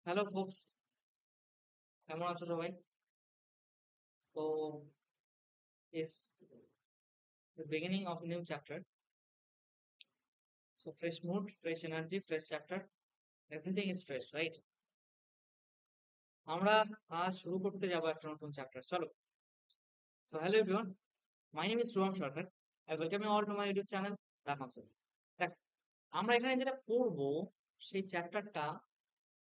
Hello folks, কেমন আছো সবাই? So is the beginning of new chapter. So fresh mood, fresh energy, fresh chapter, everything is fresh, right? আমরা আজ শুরু করতে যাবো একটা নতুন চ্যাপ্টার। চলো। So hello everyone, my name is Shubham Sarkar. I welcome you all to my YouTube channel the concept. দেখ, আমরা এখানে যেটা পড়বো সেই চ্যাপ্টারটা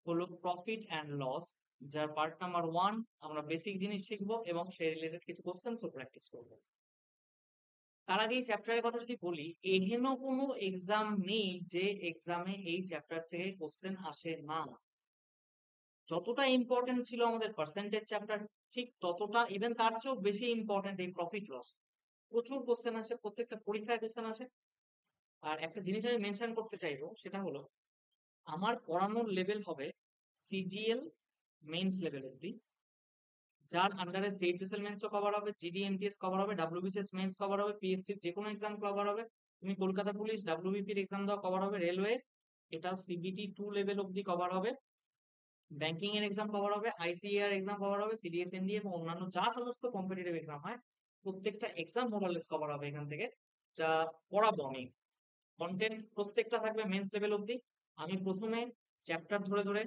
হলো প্রফিট অ্যান্ড লস, যার পার্ট নাম্বার 1। আমরা বেসিক জিনিস শিখবো এবং সেই রিলেটেড কিছু কোশ্চেন্সও প্র্যাকটিস করবো। তার আগে এই চ্যাপ্টারের কথা যদি বলি, এহেন কোনো এক্সাম নেই যে এক্সামে এই চ্যাপ্টার থেকে কোশ্চেন আসে না। যতটা ইম্পর্টেন্ট ছিল আমাদের পার্সেন্টেজ চ্যাপ্টার, ঠিক ততটা, ইভেন তার চেয়েও বেশি ইম্পর্টেন্ট এই প্রফিট লস। প্রচুর কোশ্চেন আসে, প্রত্যেকটা পরীক্ষায় কোশ্চেন আসে। আর একটা জিনিস আমি মেনশন করতে চাইবো, সেটা হলো আমার পড়ানোর লেভেল হবে সিজিএল মেইনস লেভেল অব্দি, যার আন্ডারে সিএইচএসএল মেন্সও কভার হবে, জিডিএমটিএস কভার হবে, ডাব্লিউবিসিএস মেন্স কভার হবে, পিএসসির যে কোনো এক্সাম কভার হবে। তুমি কলকাতা পুলিশ, ডাব্লিউবিপির এক্সাম দেওয়া কভার হবে, রেলওয়ে, এটা সিবিটি 2 লেভেল অব্দি কভার হবে, ব্যাংকিং এর এক্সাম কভার হবে, আইসিএআর এক্সাম কভার হবে, সিডিএসএনডি এবং অন্যান্য যা সমস্ত কম্পিটিটিভ এক্সাম হয় প্রত্যেকটা এক্সাম মোরালেস কভার হবে এখান থেকে। যা পড়াবো আমি, কন্টেন্ট প্রত্যেকটা থাকবে মেন্স লেভেল অব্দি। আমি প্রথমে চ্যাপ্টার ধরে ধরে,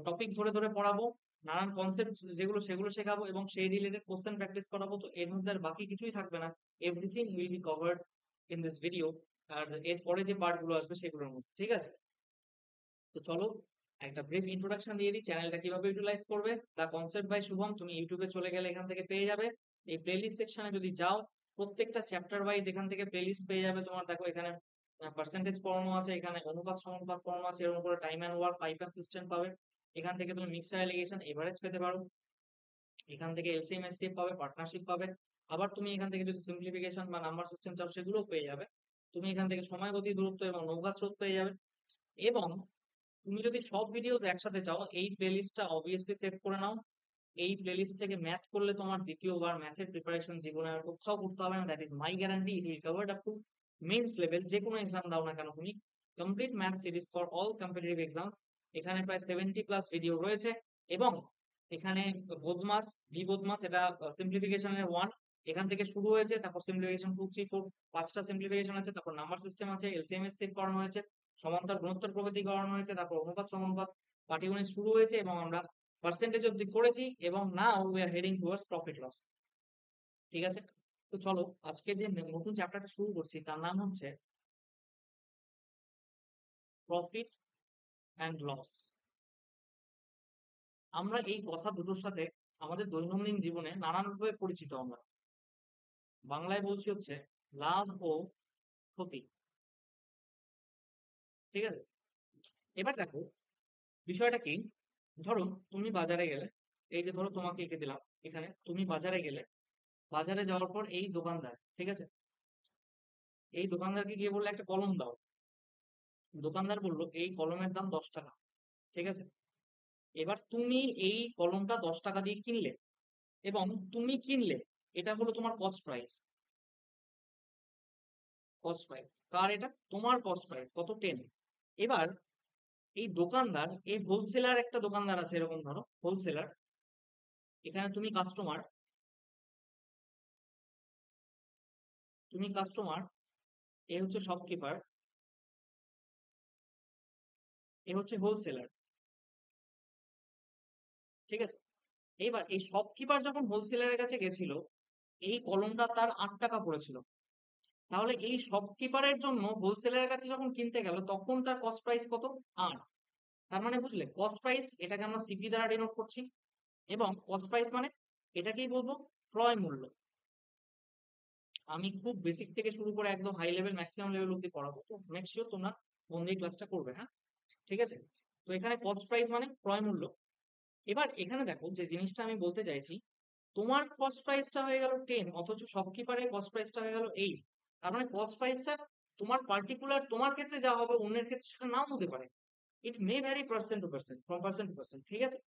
টপিক ধরে ধরে পড়াবো, নানান কনসেপ্ট যেগুলো সেগুলো শেখাবো এবং সেই রিলেটেড কোশ্চেন প্র্যাকটিস করাবো। তো এর মধ্যে আর বাকি কিছুই থাকবে না, everything will be covered in this video. আর এর পরে যে পার্ট গুলো আসবে সেগুলোর মধ্যে, ঠিক আছে? তো চলো একটা ব্রিফ ইন্ট্রোডাকশন দিয়ে দিই, চ্যানেলটা কিভাবে ইউটিলাইজ করবে। দা কনসেপ্ট বাই শুভম, তুমি ইউটিউবে চলে গেলে এখান থেকে পেয়ে যাবে। এই প্লেলিস্ট সেকশনে যদি যাও, প্রত্যেকটা চ্যাপ্টার ওয়াইজ এখান থেকে প্লেলিস্ট পেয়ে যাবে। তোমার দেখো এখানে পার্সেন্টেজ পড়ানো আছে, এখানে অনুপাত সমানুপাত পড়ানো আছে, এর উপরে time and work pipe and system পাবে। এখান থেকে তুমি মিক্সড অ্যালিগেশন এভারেজ পেতে পারো। এখান থেকে এলসিএম এসসিএফ পাবে, পার্টনারশিপ পাবে। আবার তুমি এখান থেকে যদি সিম্পলিফিকেশন বা নাম্বার সিস্টেম চাও সেগুলোও পেয়ে যাবে। তুমি এখান থেকে সময়, গতি, দূরত্ব এবং নৌকা স্রোত পেয়ে যাবে। এবং তুমি যদি সব ভিডিওস একসাথে চাও, এই প্লেলিস্টটা অবভিয়াসলি সেভ করে নাও। এই প্লেলিস্ট থেকে ম্যাথ করলে তোমার দ্বিতীয়বার ম্যাথের প্রিপারেশন জীবনে আর কোথাও করতে হবে না, that is my guarantee. It will covered up to means level, যে কোনো এক্সাম দাও না কেন তুমি। Complete math series for all competitive exams. এখানে প্রায় 70+ ভিডিও রয়েছে। এবং এখানে বোধমাস, ভি বোধমাস, এটা সিম্পলিফিকেশনের 1 এখান থেকে শুরু হয়েছে। তারপর সিম্পলিফিকেশন 2, 3, 4, 5টা সিম্পলিফিকেশন আছে। তারপর নাম্বার সিস্টেম আছে, এলসিএম এর সেট করানো হয়েছে, সমান্তর গুণোত্তর প্রকৃতি করানো হয়েছে, তারপর অনুপাত সমানুপাত পাটিগণিত শুরু হয়েছে এবং আমরা পার্সেন্টেজ অব্দি করেছি। এবং now we are heading towards profit loss. ঠিক আছে? তো চলো, আজকে যে নতুন চ্যাপ্টারটা শুরু করছি তার নাম হচ্ছে প্রফিট অ্যান্ড লস। আমরা এই কথা দুটোর সাথে আমাদের দৈনন্দিন জীবনে নানানভাবে পরিচিত আমরা। বাংলায় বলছি হচ্ছে লাভ ও ক্ষতি। ঠিক আছে? এবার দেখো বিষয়টা কি। ধরো তুমি বাজারে গেলে, এই যে ধরো তোমাকে এঁকে দিলাম, এখানে তুমি বাজারে গেলে, বাজারে যাওয়ার পর এই দোকানদার, ঠিক আছে, এই দোকানদারকে গিয়ে বললে একটা কলম দাও। দোকানদার বললো এই কলমের দাম 10 টাকা। ঠিক আছে? এবার তুমি এই কলমটা 10 টাকা দিয়ে কিনলে এবং তুমি কিনলে, এটা হলো তোমার কস্ট প্রাইস। কস্ট প্রাইস কার? এটা তোমার কস্ট প্রাইস কত, 10। এবার এই দোকানদার, এই হোলসেলার, একটা দোকানদার আছে এরকম, ধরো হোলসেলার, এখানে তুমি কাস্টমার, তুমি কাস্টমার, এ হচ্ছে শপকিপার, এ হচ্ছে হোলসেলার। ঠিক আছে? এইবার এই শপকিপার যখন হোলসেলারের কাছে গেছিল, এই কলমটা তার 8 টাকা পড়েছিল। তাহলে এই শপকিপারের জন্য হোলসেলারের কাছে যখন কিনতে গেল তখন তার কস্ট প্রাইস কত? 8। তার মানে বুঝলে, কস্ট প্রাইস এটাকে আমরা সিপি দ্বারা ডিনোট করছি। এবং কস্ট প্রাইস মানে এটাকেই বলবো ক্রয় মূল্য। আমি খুব বেসিক থেকে শুরু করে একদম হাই লেভেল, ম্যাক্সিমাম লেভেল অব্দি পড়াবো, তো মেক শিওর তোমরা মন দিয়ে ক্লাসটা করবে, হ্যাঁ? ঠিক আছে? তো এখানে কস্ট প্রাইস মানে ক্রয় মূল্য। এবার এখানে দেখো যে জিনিসটা আমি বলতে চাইছি, তোমার কস্ট প্রাইসটা হয়ে গেল 10, অথচ শপকিপারের কস্ট প্রাইসটা হয়ে গেল 8। তার মানে কস্ট প্রাইসটা তোমার পার্টিকুলার, তোমার ক্ষেত্রে যা হবে অন্যের ক্ষেত্রে সেটা নাও হতে পারে। It may vary person to person, from person to person. ঠিক আছে?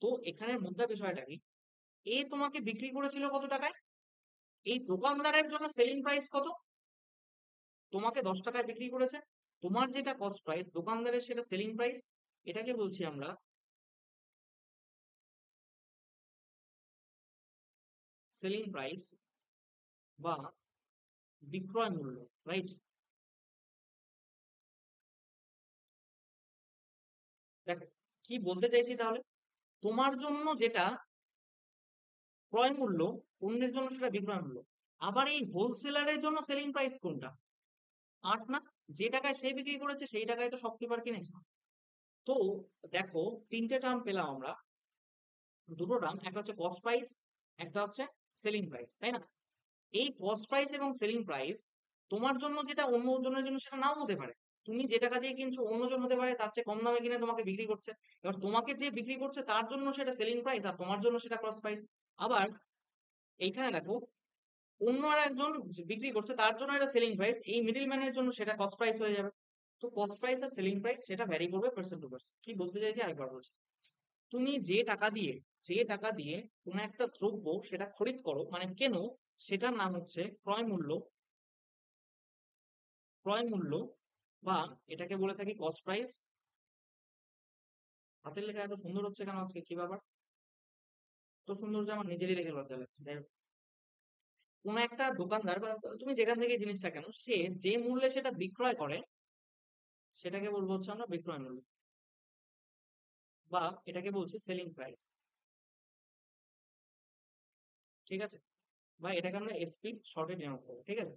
তো এখানের মুদ্রা বিষয়টা কি, এ তোমাকে বিক্রি করেছিল কত টাকায়, এই দোকানদারের জন্য সেলিং প্রাইস কত, তোমাকে 10 টাকায় বিক্রি করেছে। তোমার যেটা কস্ট প্রাইস, দোকানদারের সেটা সেলিং প্রাইস। এটাকে বলছি আমরা সেলিং প্রাইস বা বিক্রয় মূল্য, রাইট? দেখো কি বলতে চাইছি তাহলে, তোমার জন্য যেটা ক্রয় মূল্য, অন্যের জন্য সেটা বিক্রয় মূল্য। আবার এই হোলসেলারের জন্য সেলিং প্রাইস কোনটা? 8 না? যে টাকায় সে বিক্রি করেছে সেই টাকায় তো শপকিপার কিনেছে। তো দেখো, তিনটে টার্ম পেলাম আমরা, দুটো টার্ম, একটা হচ্ছে কস্ট প্রাইস, একটা হচ্ছে সেলিং প্রাইস, তাই না? এই কস্ট প্রাইস এবং সেলিং প্রাইস তোমার জন্য যেটা অন্য জনের জন্য সেটা নাও হতে পারে। তুমি যে টাকা দিয়ে কিনছো অন্যজন হতে পারে তার চেয়ে কম দামে কিনে তোমাকে বিক্রি করছে। এবার তোমাকে যে বিক্রি করছে তার জন্য সেটা সেলিং প্রাইস আর তোমার জন্য সেটা কস্ট প্রাইস। আবার এইখানে দেখো, অন্য আর একজন যে বিক্রি করছে তার জন্য এটা সেলিং প্রাইস, এই মিডল ম্যানের জন্য সেটা কস্ট প্রাইস হয়ে যাবে। তো কস্ট প্রাইস আর সেলিং প্রাইস সেটা ভ্যারি করবে পার্সন টু পার্সন। কি বলতে চাইছি আরেকবার বলছি, তুমি যে টাকা দিয়ে কোনো একটা দ্রব্য সেটা খরিদ করো মানে কেনো, সেটার নাম হচ্ছে ক্রয় মূল্য বা এটাকে বলে থাকি কস্ট প্রাইস। হাতের লেখা এত সুন্দর হচ্ছে কেন আজকে, কি ব্যাপার? তো সুন্দর যে আমার নিজেরই দেখে লজ্জা লাগছে। যাই হোক, কোন একটা দোকানদার বা তুমি যেখান থেকে জিনিসটা কেন, সে যে মূল্যে সেটা বিক্রয় করে সেটাকে বলবো হচ্ছে আমরা বিক্রয় মূল্য, বা এটাকে বলছি সেলিং প্রাইস। ঠিক আছে? বা এটাকে আমরা এসপি শর্টে ডিনোট করবো। ঠিক আছে?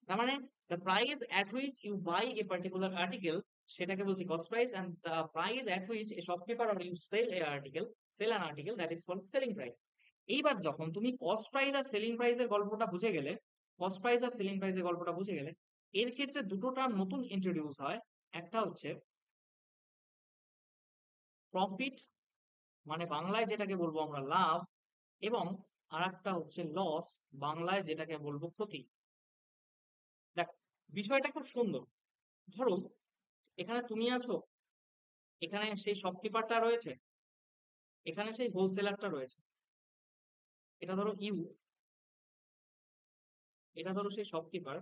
তার মানে the price at which you buy a particular article, সেটাকে বলছি cost price, and the price at which a shopkeeper or you sell that is called selling price. এইবার যখন তুমি কস্ট প্রাইস আর সেলিং প্রাইসের গল্পটা বুঝে গেলে, কস্ট প্রাইস আর selling প্রাইসের গল্পটা বুঝে গেলে, এর ক্ষেত্রে দুটো টার্ম নতুন ইন্ট্রোডিউস হয়। একটা হচ্ছে প্রফিট, মানে বাংলায় যেটাকে বলবো আমরা লাভ, এবং আর একটা হচ্ছে লস, বাংলায় যেটাকে বলবো ক্ষতি। দেখ, বিষয়টা খুব সুন্দর। ধরো এখানে তুমি আছো, এখানে সেই শপকিপারটা রয়েছে, এখানে সেই হোলসেলারটা রয়েছে। এটা ধরো ইউ, এটা ধরো সেই শপকিপার,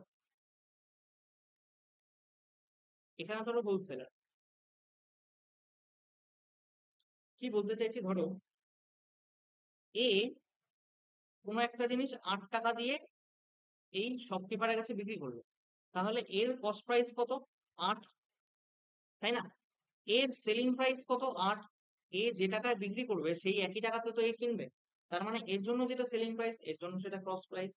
এখানে ধরো হোলসেলার। কি বলতে চাইছি, ধরো এ কোনো একটা জিনিস 8 টাকা দিয়ে এই শপকিপারের কাছে বিক্রি করলো, তাহলে এর কস্ট প্রাইস কত? 8, তাই না? এর সেলিং প্রাইস কত? 8। এ যে টাকায় বিক্রি করবে সেই একই টাকাতে তো এ কিনবে, তার মানে এর জন্য যেটা সেলিং প্রাইস এর জন্য সেটা কস্ট প্রাইস।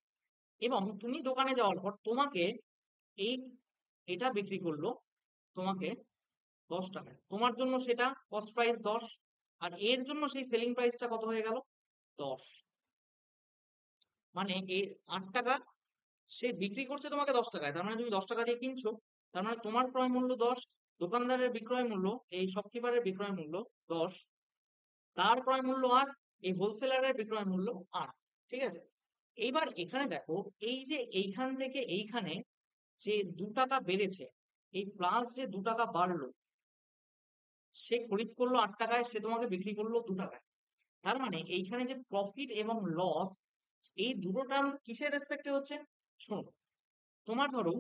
এবং তুমি দোকানে যাওয়ার পর তোমাকে এই এটা বিক্রি করলো তোমাকে 10 টাকায়, তোমার জন্য সেটা কস্ট প্রাইস 10, আর এর জন্য সেই সেলিং প্রাইসটা কত হয়ে গেল? 10। মানে এই 8 টাকা সে বিক্রি করছে তোমাকে 10 টাকায়, তার মানে তুমি 10 টাকা দিয়ে কিনছো, তার মানে তোমার ক্রয় মূল্য 10, দোকানদারের বিক্রয় মূল্য, এই শপকিপারের বিক্রয় মূল্য 10, তার ক্রয় মূল্য 8, এই হোলসেলারের বিক্রয় মূল্য 8। ঠিক আছে? এইবার এখানে দেখো, এই যে এইখান থেকে এইখানে যে 2 টাকা বেড়েছে, এই প্লাস যে 2 টাকা বাড়লো, সে খরিদ করলো 8 টাকায়, সে তোমাকে বিক্রি করলো 2 টাকায়। তার মানে এইখানে যে প্রফিট এবং লস, এই দুটো টার্ম কিসের রেসপেক্টে হচ্ছে? শোনো, তোমার ধরো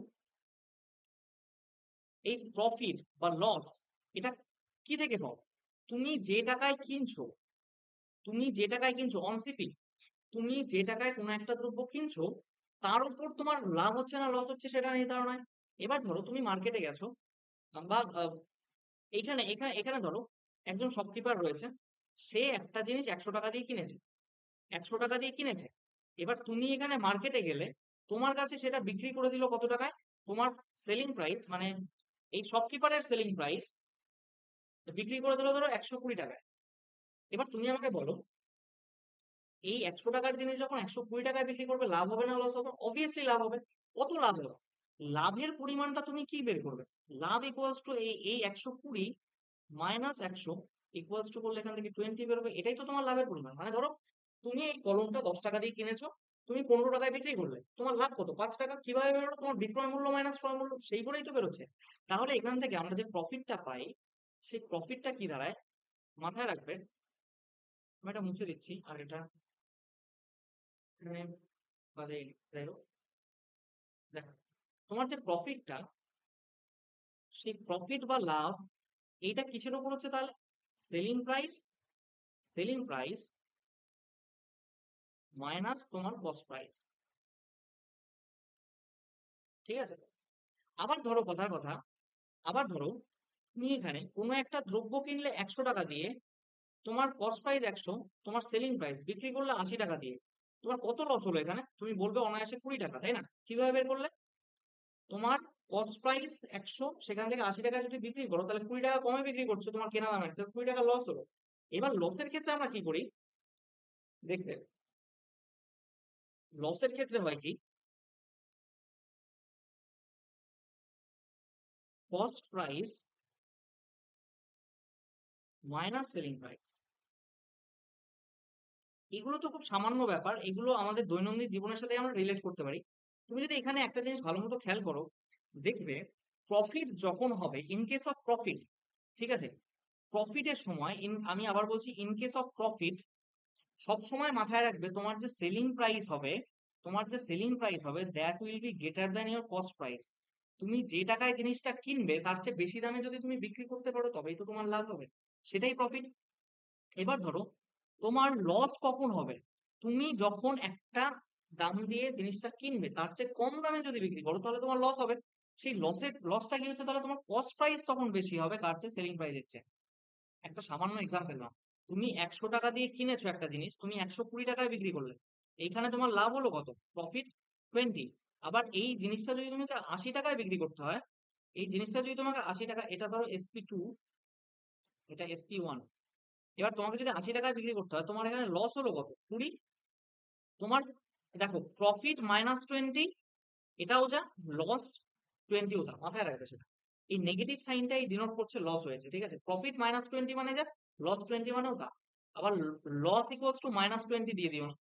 এই প্রফিট বা লস, এটা কি থেকে পাও? তুমি যে টাকায় কিনছো, তুমি যে টাকায় কিনছো অন সিপি, তুমি যে টাকায় কোনো একটা দ্রব্য কিনছো তার উপর তোমার লাভ হচ্ছে না লস হচ্ছে সেটা নির্ধারণ হয়। এবার ধরো তুমি মার্কেটে গেছো, বা এইখানে এখানে এখানে ধরো একজন শপকিপার রয়েছে, সে একটা জিনিস 100 টাকা দিয়ে কিনেছে, 100 টাকা দিয়ে কিনেছে। এবার তুমি এখানে মার্কেটে গেলে, তোমার কাছে সেটা বিক্রি করে দিল কত টাকায়? তোমার সেলিং প্রাইস মানে এই শপকিপারের সেলিং প্রাইস বিক্রি করে দিল ধরো 120 টাকায়। এবার তুমি আমাকে বলো, এই 100 টাকার জিনিস যখন 120 টাকায় বিক্রি করবে, লাভ হবে না লস হবে? অবভিয়াসলি লাভ হবে। কত লাভ হবে? লাভের পরিমাণটা তুমি কি বের করবে? লাভ ইকুয়ালস টু এই এই 120 মাইনাস 100 ইকুয়ালস টু করলে এখান থেকে 20 বেরোবে, এটাই তো তোমার লাভের পরিমাণ। মানে ধরো তুমি এই কলমটা 10 টাকা দিয়ে কিনেছো, তুমি 15 টাকায় বিক্রি করলে, তোমার লাভ কত? 5 টাকা। কিভাবে বেরোলো? তোমার বিক্রয় মূল্য মাইনাস ক্রয় মূল্য, সেই করেই তো বেরোচ্ছে। তাহলে এখান থেকে আমরা যে প্রফিটটা পাই, সেই প্রফিটটা কি দাঁড়ায় মাথায় রাখবে। আমি এটা মুছে দিচ্ছি, আর এটা এখানে বাজাই নি। যাই হোক, দেখো, তোমার যে প্রফিটটা, সেই প্রফিট বা লাভ, এইটা কিসের উপর হচ্ছে তাহলে? Selling price, selling price minus তোমার কস্ট প্রাইস। ঠিক আছে? আবার ধরো কথার কথা, আবার ধরো তুমি এখানে কোনো একটা দ্রব্য কিনলে 100 টাকা দিয়ে, তোমার কস্ট প্রাইস 100, তোমার সেলিং প্রাইস বিক্রি করলে 80 টাকা দিয়ে, তোমার কত লস হলো এখানে? তুমি বলবে অনায়াসে 20 টাকা, তাই না? কিভাবে বের করলে? তোমার কস্ট প্রাইস 100, সেখান থেকে 80 টাকা যদি বিক্রি করো, তাহলে 20 টাকা কমে বিক্রি করছো তোমার কেনা দামের চেয়ে, 20 টাকা লস হলো। এবার লসের ক্ষেত্রে আমরা কি করি দেখবে, লসের ক্ষেত্রে হয় কি, cost price minus selling price. এগুলো তো খুব সামান্য ব্যাপার, এগুলো আমাদের দৈনন্দিন জীবনের সাথে আমরা রিলেট করতে পারি। তুমি যদি এখানে একটা জিনিস ভালো মতো খেয়াল করো, দেখবে প্রফিট যখন হবে, ইন কেস অফ প্রফিট, ঠিক আছে, প্রফিটের সময়, আমি আবার বলছি, ইন কেস অফ প্রফিট, সব সময় মাথায় রাখবে তোমার যে সেলিং প্রাইস হবে, তোমার যে সেলিং প্রাইস হবে, that will be greater than your cost price. তুমি যে টাকায় জিনিসটা কিনবে তার চেয়ে বেশি দামে যদি তুমি বিক্রি করতে পারো, তবেই তো তোমার লাভ হবে, সেটাই প্রফিট। এবার ধরো তোমার লস কখন হবে, তুমি যখন একটা দাম দিয়ে জিনিসটা কিনবে তার চেয়ে কম দামে যদি বিক্রি করো, তাহলে তোমার লস হবে। সেই লসটা কি হচ্ছে, তাহলে তোমার কস্ট প্রাইস তখন বেশি হবে তার চেয়ে সেলিং প্রাইসের চেয়ে। একটা সামান্য এক্সাম্পল নাও, তুমি 100 টাকা দিয়ে কিনেছো একটা জিনিস, তুমি 120 টাকায় বিক্রি করলে, এইখানে তোমার লাভ হলো কত? প্রফিট 20। আবার এই জিনিসটা যদি তোমাকে 80 টাকায় বিক্রি করতে হয়, এই জিনিসটা যদি তোমাকে 80 টাকা, এটা ধরো SP2, এটা SP1, এবার তোমাকে যদি 80 টাকায় বিক্রি করতে হয়, তোমার এখানে লস হলো কত? 20। তোমার দেখো, প্রফিট -20, এটাও যা, লস 20ও তা, মাথায় রাখবে সেটা। এই নেগেটিভ সাইনটাই ডিনোট করছে লস হয়েছে, ঠিক আছে? প্রফিট -20 মানে যা, লস 20 মানেও তা। আবার লস ইকুয়ালস টু -20 দিয়ে দিও না,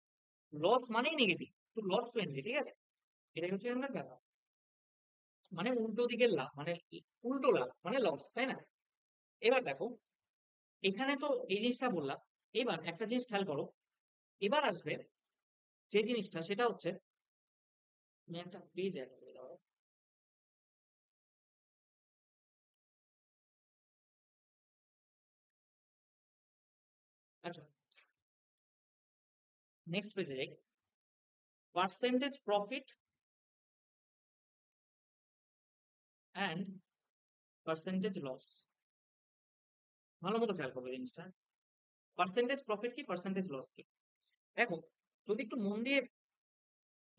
লস মানেই নেগেটিভ, তো লস 20, ঠিক আছে? এটাই হচ্ছে এখানকার ব্যাপার, মানে উল্টো দিকের লাভ, মানে উল্টো লাভ মানে লস, তাই না? এবার দেখো, এখানে তো এই জিনিসটা বললাম। এবার একটা জিনিস খেয়াল করো, এবার আসবে যে জিনিসটা, সেটা হচ্ছে, তুমি একটা পেজ অ্যাড করে দাও। আচ্ছা, নেক্সট পেজে যাই। Percentage profit and percentage loss. ভালো মতো খেয়াল করবে জিনিসটা, পার্সেন্টেজ প্রফিট কি, পার্সেন্টেজ লস কি। দেখো, যদি একটু মন দিয়ে,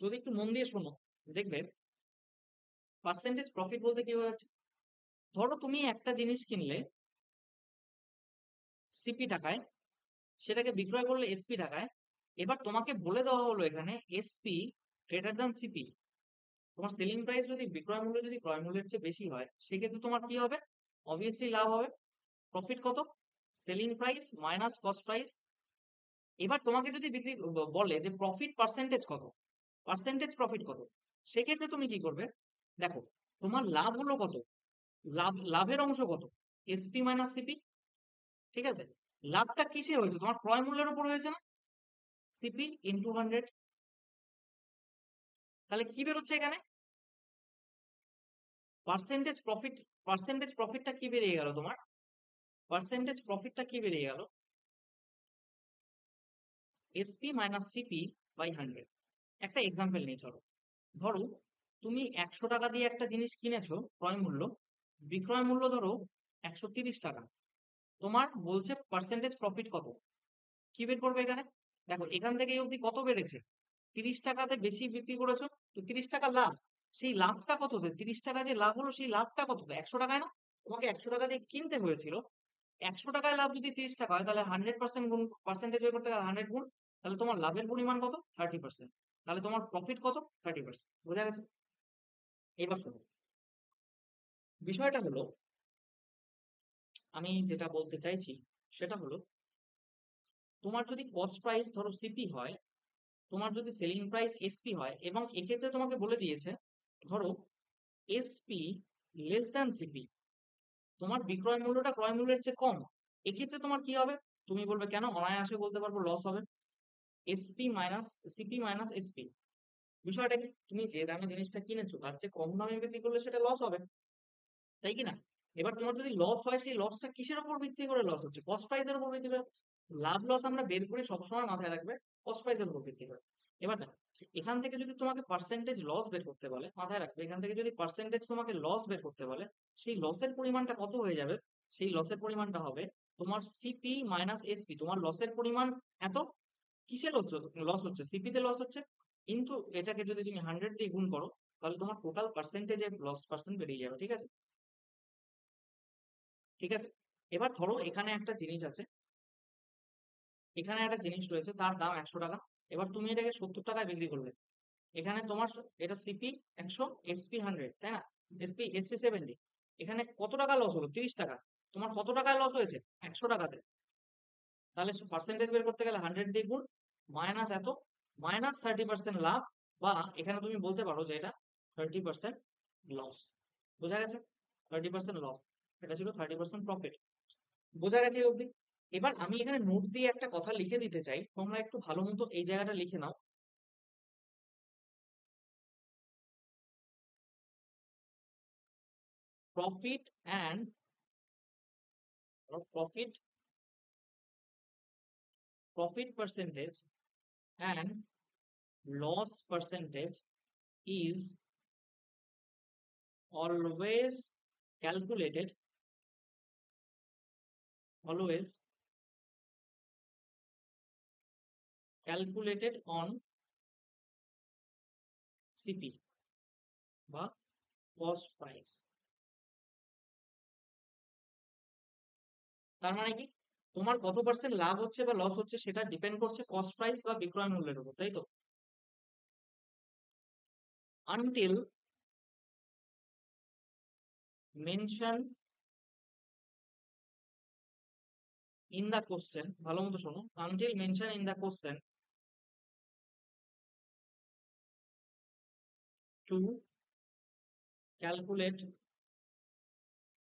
যদি একটু মন দিয়ে শোনো, দেখবে পার্সেন্টেজ প্রফিট বলতে কি বোঝাচ্ছে। ধরো তুমি একটা জিনিস কিনলে CP টাকায়, সেটাকে বিক্রয় করলে SP টাকায়। এবার তোমাকে বলে দেওয়া হলো এখানে SP গ্রেটার দ্যান CP। তোমার সেলিং প্রাইস যদি বিক্রয় মূল্য যদি ক্রয় মূল্যের চেয়ে বেশি হয়, সেক্ষেত্রে তোমার কি হবে? অবভিয়াসলি লাভ হবে। প্রফিট কত? Selling price minus cost price. এবার তোমাকে যদি বলে যে প্রফিট পার্সেন্টেজ কত, পার্সেন্টেজ প্রফিট কত, সেক্ষেত্রে তুমি কি করবে? দেখো, তোমার লাভ হলো কত, লাভের অংশ কত? SP - CP, ঠিক আছে? লাভটা কিসে হয়েছে? তোমার ক্রয় মূল্যের উপর হয়েছে না? CP × 100। তাহলে কি বেরোচ্ছে এখানে? পার্সেন্টেজ প্রফিট, পার্সেন্টেজ প্রফিটটা কি বেরিয়ে গেল তোমার? পার্সেন্টেজ প্রফিটটা কি বেরিয়ে গেল? SP - CP/100। একটা এক্সাম্পল নেই, চলো। ধরো তুমি 100 টাকা দিয়ে একটা জিনিস কিনেছো, ক্রয় মূল্য, বিক্রয় মূল্য ধরো 130 টাকা। তোমার বলছে পার্সেন্টেজ প্রফিট কত, কি বের করবে এখানে? দেখো, এখান থেকে এই অবধি কত বেড়েছে? 30 টাকাতে বেশি বিক্রি করেছো, তো 30 টাকা লাভ। সেই লাভটা কত? 30 টাকা যে লাভ হলো, সেই লাভটা কত? 100 টাকায় না? তোমাকে 100 টাকা দিয়ে কিনতে হয়েছিল, 100 টাকায় লাভ যদি 30 টাকা হয়, তাহলে 100% গুণ, পার্সেন্টেজ বের করতে গেলে 100 গুণ, তাহলে তোমার লাভের পরিমাণ কত? 30%। তাহলে তোমার প্রফিট কত? 30%। বোঝা গেছে? এবার শোনো, বিষয়টা হলো, আমি যেটা বলতে চাইছি সেটা হলো, তোমার যদি কস্ট প্রাইস ধরো CP হয়, তোমার যদি সেলিং প্রাইস SP হয়, এবং এক্ষেত্রে তোমাকে বলে দিয়েছে, ধরো SP লেস দ্যান CP, তোমার বিক্রয় মূল্যটা ক্রয় মূল্যের চেয়ে কম, এক্ষেত্রে তোমার কি হবে? তুমি বলবে কেন? অনায়াসে বলতে পারবো লস হবে। SP - CP - SP। বিষয়টা কি, তুমি যে দামে জিনিসটা কিনেছো তার চেয়ে কম দামে বিক্রি করলে সেটা লস হবে, তাই কি না? এবার তোমার যদি লস হয়, সেই লসটা কিসের উপর ভিত্তি করে লস হচ্ছে? কস্ট প্রাইসের উপর ভিত্তি করে। লাভ লস আমরা বের করি সবসময় মাথায় রাখবে কস্ট প্রাইসের উপর ভিত্তি করে। এবার দেখো, এখান থেকে যদি তোমাকে পার্সেন্টেজ লস বের করতে বলে, মাথায় রাখবে এখান থেকে যদি পার্সেন্টেজ তোমাকে লস বের করতে বলে, সেই লসের পরিমাণটা কত হয়ে যাবে? সেই লসের পরিমাণটা হবে তোমার সিপি মাইনাস এসপি। তোমার লসের পরিমাণ এত, কিসে লস হচ্ছে? সিপি তে লস হচ্ছে, কিন্তু এটাকে যদি তুমি 100 দিয়ে গুণ করো, তাহলে তোমার টোটাল পার্সেন্টেজে লস পার্সেন্ট বেরিয়ে যাবে। ঠিক আছে, ঠিক আছে। এবার ধরো এখানে একটা জিনিস আছে, এখানে একটা জিনিস রয়েছে, তার দাম 100 টাকা। এবার তুমি এটাকে 70 টাকায় বিক্রি করলে। এখানে তোমার এটা সিপি 100, এসপি 100, তাই না? এসপি 70। এখানে কত টাকা লস হলো? 30 টাকা। তোমার কত টাকায় লস হয়েছে? 100 টাকাতে। তাহলে পার্সেন্টেজ বের করতে গেলে 100 দিয়ে গুণ, মাইনাস এত, মাইনাস 30% লাভ, বা এখানে তুমি বলতে পারো যে এটা 30% লস। বোঝা গেছে? 30% লস, এটা ছিল 30% প্রফিট। বোঝা গেছে এই অবধি? এবার আমি এখানে নোট দিয়ে একটা কথা লিখে দিতে চাই, তোমরা একটু ভালো মতো এই জায়গাটা লিখে নাও। Profit and profit profit percentage and loss percentage is always calculated, always calculated on CP বা cost price। তার মানে কি, তোমার কত পার্সেন্ট লাভ হচ্ছে বা লস হচ্ছে সেটা ডিপেন্ড করছে কস্ট প্রাইস বা বিক্রয় মূল্যের উপর, তাই তো? Until mention in the question, ভালো মতো শোনো, until mention in the question to calculate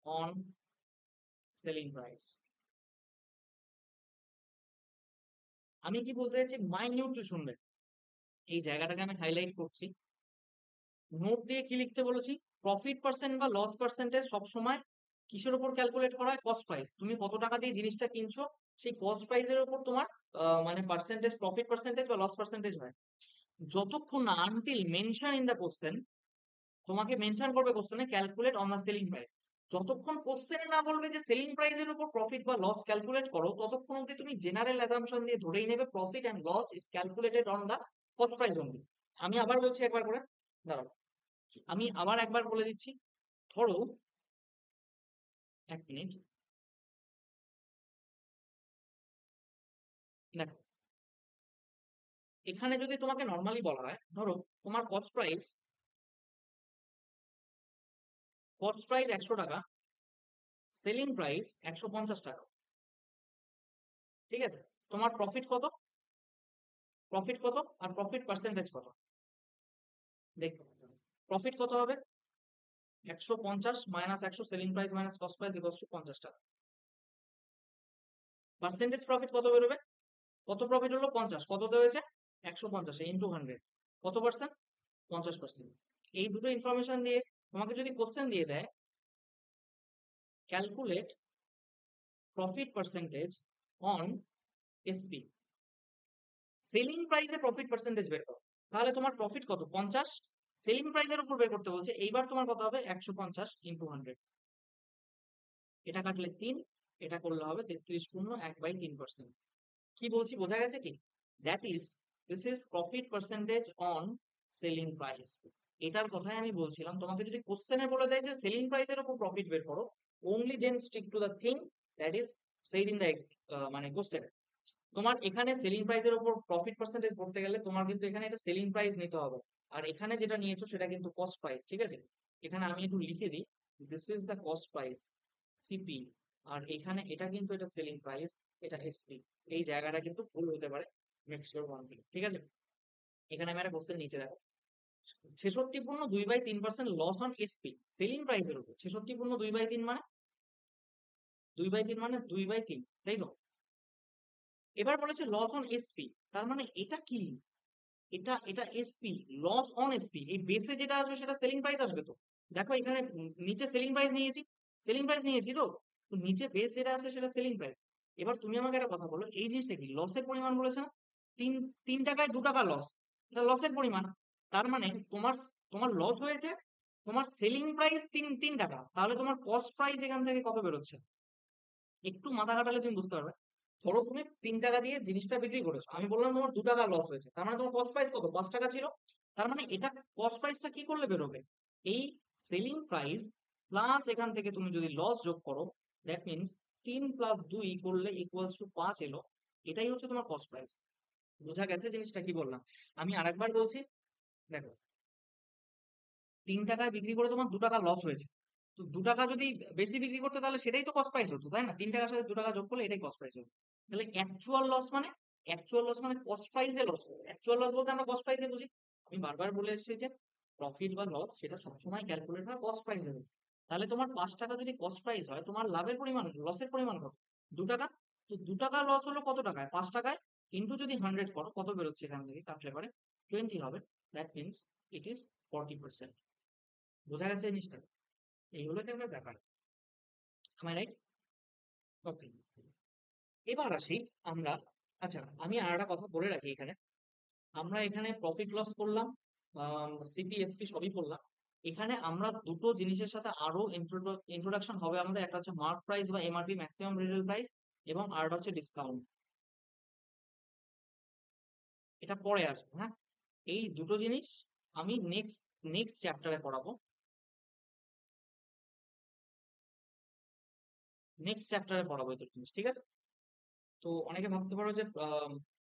on selling price. আমি কি বলতে চাইছি, মাইনিউটলি শুনবে, এই জায়গাটাকে আমি হাইলাইট করছি। নোট দিয়ে কি লিখতে বলেছি? প্রফিট পার্সেন্ট বা লস পার্সেন্টেজ সবসময় কিসের উপর ক্যালকুলেট করা হয়? Cost price. তুমি কত টাকা দিয়ে জিনিসটা কিনছো, সেই কস্ট প্রাইসের উপর তোমার মানে পার্সেন্টেজ, প্রফিট পার্সেন্টেজ বা লস পার্সেন্টেজ হয়। যতক্ষণ না until mention in the question, তোমাকে মেনশন করবে কোশ্চেনে calculate on the selling price, যতক্ষণ কোশ্চেনে না বলবে যে সেলিং প্রাইসের উপর প্রফিট বা লস ক্যালকুলেট করো, ততক্ষণ অব্দি তুমি জেনারেল অ্যাজাম্পশন দিয়ে ধরেই নেবে profit and loss is calculated on the cost price only. আমি আবার বলছি একবার করে, দাঁড়াও, আমি আবার একবার বলে দিচ্ছি। ধরো, এক মিনিট, দেখো, এখানে যদি তোমাকে নর্মালি বলা হয়, ধরো তোমার কস্ট প্রাইস 100 টাকা, সেলিং প্রাইস 150 টাকা, ঠিক আছে? তোমার প্রফিট কত? প্রফিট কত আর প্রফিট পার্সেন্টেজ কত? দেখো, প্রফিট কত হবে? 150 minus 100, selling price minus cost price equals two 50 টাকা। পার্সেন্টেজ প্রফিট কত বেরোবে? কত প্রফিট হলো? 50। কত দেওয়া হয়েছে? 150 ইন্টু 100, কত পার্সেন্ট? 50%। এই দুটো ইনফরমেশন দিয়ে তোমাকে যদি কোশ্চেন দিয়ে দেয় calculate profit percentage on SP, selling প্রাইসে প্রফিট পার্সেন্টেজ বের করো, তাহলে তোমার প্রফিট কত? 50। সেলিং প্রাইসের উপর বের করতে বলছে, এইবার তোমার কত হবে? 150 ইন্টু 100। এটা কাটলে 3, এটা করলে হবে 33 পূর্ণ 1/3%। কি বলছি বোঝা গেছে কি? That is, this is profit percentage on selling price. এটার কথাই আমি বলছিলাম, তোমাকে যদি কোশ্চেনে বলে দেয় যে সেলিং প্রাইসের উপর প্রফিট বের করো, only then stick to the thing that is said in the মানে কোশ্চেন। তোমার এখানে সেলিং প্রাইসের উপর প্রফিট পার্সেন্টেজ করতে গেলে তোমার কিন্তু এখানে এটা সেলিং প্রাইস নিতে হবে, আর এখানে যেটা নিয়েছো সেটা কিন্তু কস্ট প্রাইস, ঠিক আছে? এখানে আমি একটু লিখে দিই, this is the cost price CP, আর এখানে এটা কিন্তু এটা সেলিং প্রাইস, এটা এসপি। এই জায়গাটা কিন্তু ভুল হতে পারে, মেক শিওর ওয়ান থিং, ঠিক আছে? এখানে আমি একটা কোশ্চেন নিচে দেখো, 66.2/3% লস অন এসপি সেলিং প্রাইসের উপর। 66.2/3 মানে 2/3 মানে 2/3, তাই তো? এবার বলেছে লস অন এসপি, তার মানে এটা কি? এটা এটা এসপি, লস অন এসপি, এই বেসে যেটা আসবে সেটা সেলিং প্রাইস আসবে তো। দেখো এখানে নিচে সেলিং প্রাইস নিয়েছি, সেলিং প্রাইস নিয়েছি তো, তো নিচে বেস যেটা আছে সেটা সেলিং প্রাইস। এবার তুমি আমাকে একটা কথা বলো, এই জিনিসটা কি লসের পরিমাণ বলেছে না? তিন 3 টাকায় 2 টাকা লস, এটা লসের পরিমাণ। তার মানে তোমার তোমার লস হয়েছে, তোমার সেলিং প্রাইস 3 টাকা, তাহলে তোমার কস্ট প্রাইস এখান থেকে কত বেরোচ্ছে? একটু মাথা খাটালে তুমি বুঝতে পারবে। ধরো তুমি 3 টাকা দিয়ে জিনিসটা বিক্রি করেছো, আমি বললাম তোমার 2 টাকা লস হয়েছে, তার মানে তোমার কস্ট প্রাইস কত? 5 টাকা ছিল। তার মানে এটা কস্ট প্রাইসটা কি করলে বেরোবে? এই সেলিং প্রাইস প্লাস এখান থেকে তুমি যদি লস যোগ করো, দ্যাট মিনস 3 + 2 করলে ইকুয়ালস টু 5 এলো। এটাই হচ্ছে তোমার কস্ট প্রাইস। বোঝা গেছে জিনিসটা কি বললাম? আমি আরেকবার বলছি, দেখো, 3 টাকায় বিক্রি করে তোমার 2 টাকা লস হয়েছে। তো 2 টাকা যদি বেশি বিক্রি করতে, তাহলে সেটাই তো কস্ট প্রাইস হতো, তাই না? 3 টাকার সাথে 2 টাকা যোগ করলে এটাই কস্ট প্রাইস হতো। তাহলে অ্যাকচুয়াল লস মানে কস্ট প্রাইসে লস। অ্যাকচুয়াল লস বলতে আমরা কস্ট প্রাইসে বুঝি। আমি বারবার বলে এসেছি যে প্রফিট বা লস সেটা সবসময় ক্যালকুলেট হয় কস্ট প্রাইসে। তাহলে তোমার 5 টাকা যদি কস্ট প্রাইস হয়, তোমার লাভের পরিমাণ, লসের পরিমাণ কত? 2 টাকা। তো 2 টাকা লস হলো কত টাকায়? 5 টাকায়। ইন্টু যদি 100 করো, কত বেরোচ্ছে এখান থেকে কাটলে পারে? 20 হবে। That means it is 40%। বোঝা গেছে জিনিসটা? এই হলো এখানকার ব্যাপার। আমার রাইট? ওকে। এবার আসি আমরা, আচ্ছা আমি আর একটা কথা বলে রাখি এখানে, আমরা এখানে প্রফিট লস করলাম, সিপি এসপি সবই করলাম। এখানে আমরা দুটো জিনিসের সাথে আরো ইন্ট্রোডাকশন হবে আমাদের, একটা হচ্ছে মার্ক প্রাইস বা এমআরপি, ম্যাক্সিমাম রিটেল প্রাইস, এবং আরেকটা হচ্ছে ডিসকাউন্ট। এটা পরে আসবে, হ্যাঁ। এই দুটো জিনিস আমি নেক্সট নেক্সট চ্যাপ্টারে পড়াবো। এই দুটো জিনিস, ঠিক আছে? তো অনেকে ভাবতে পারো যে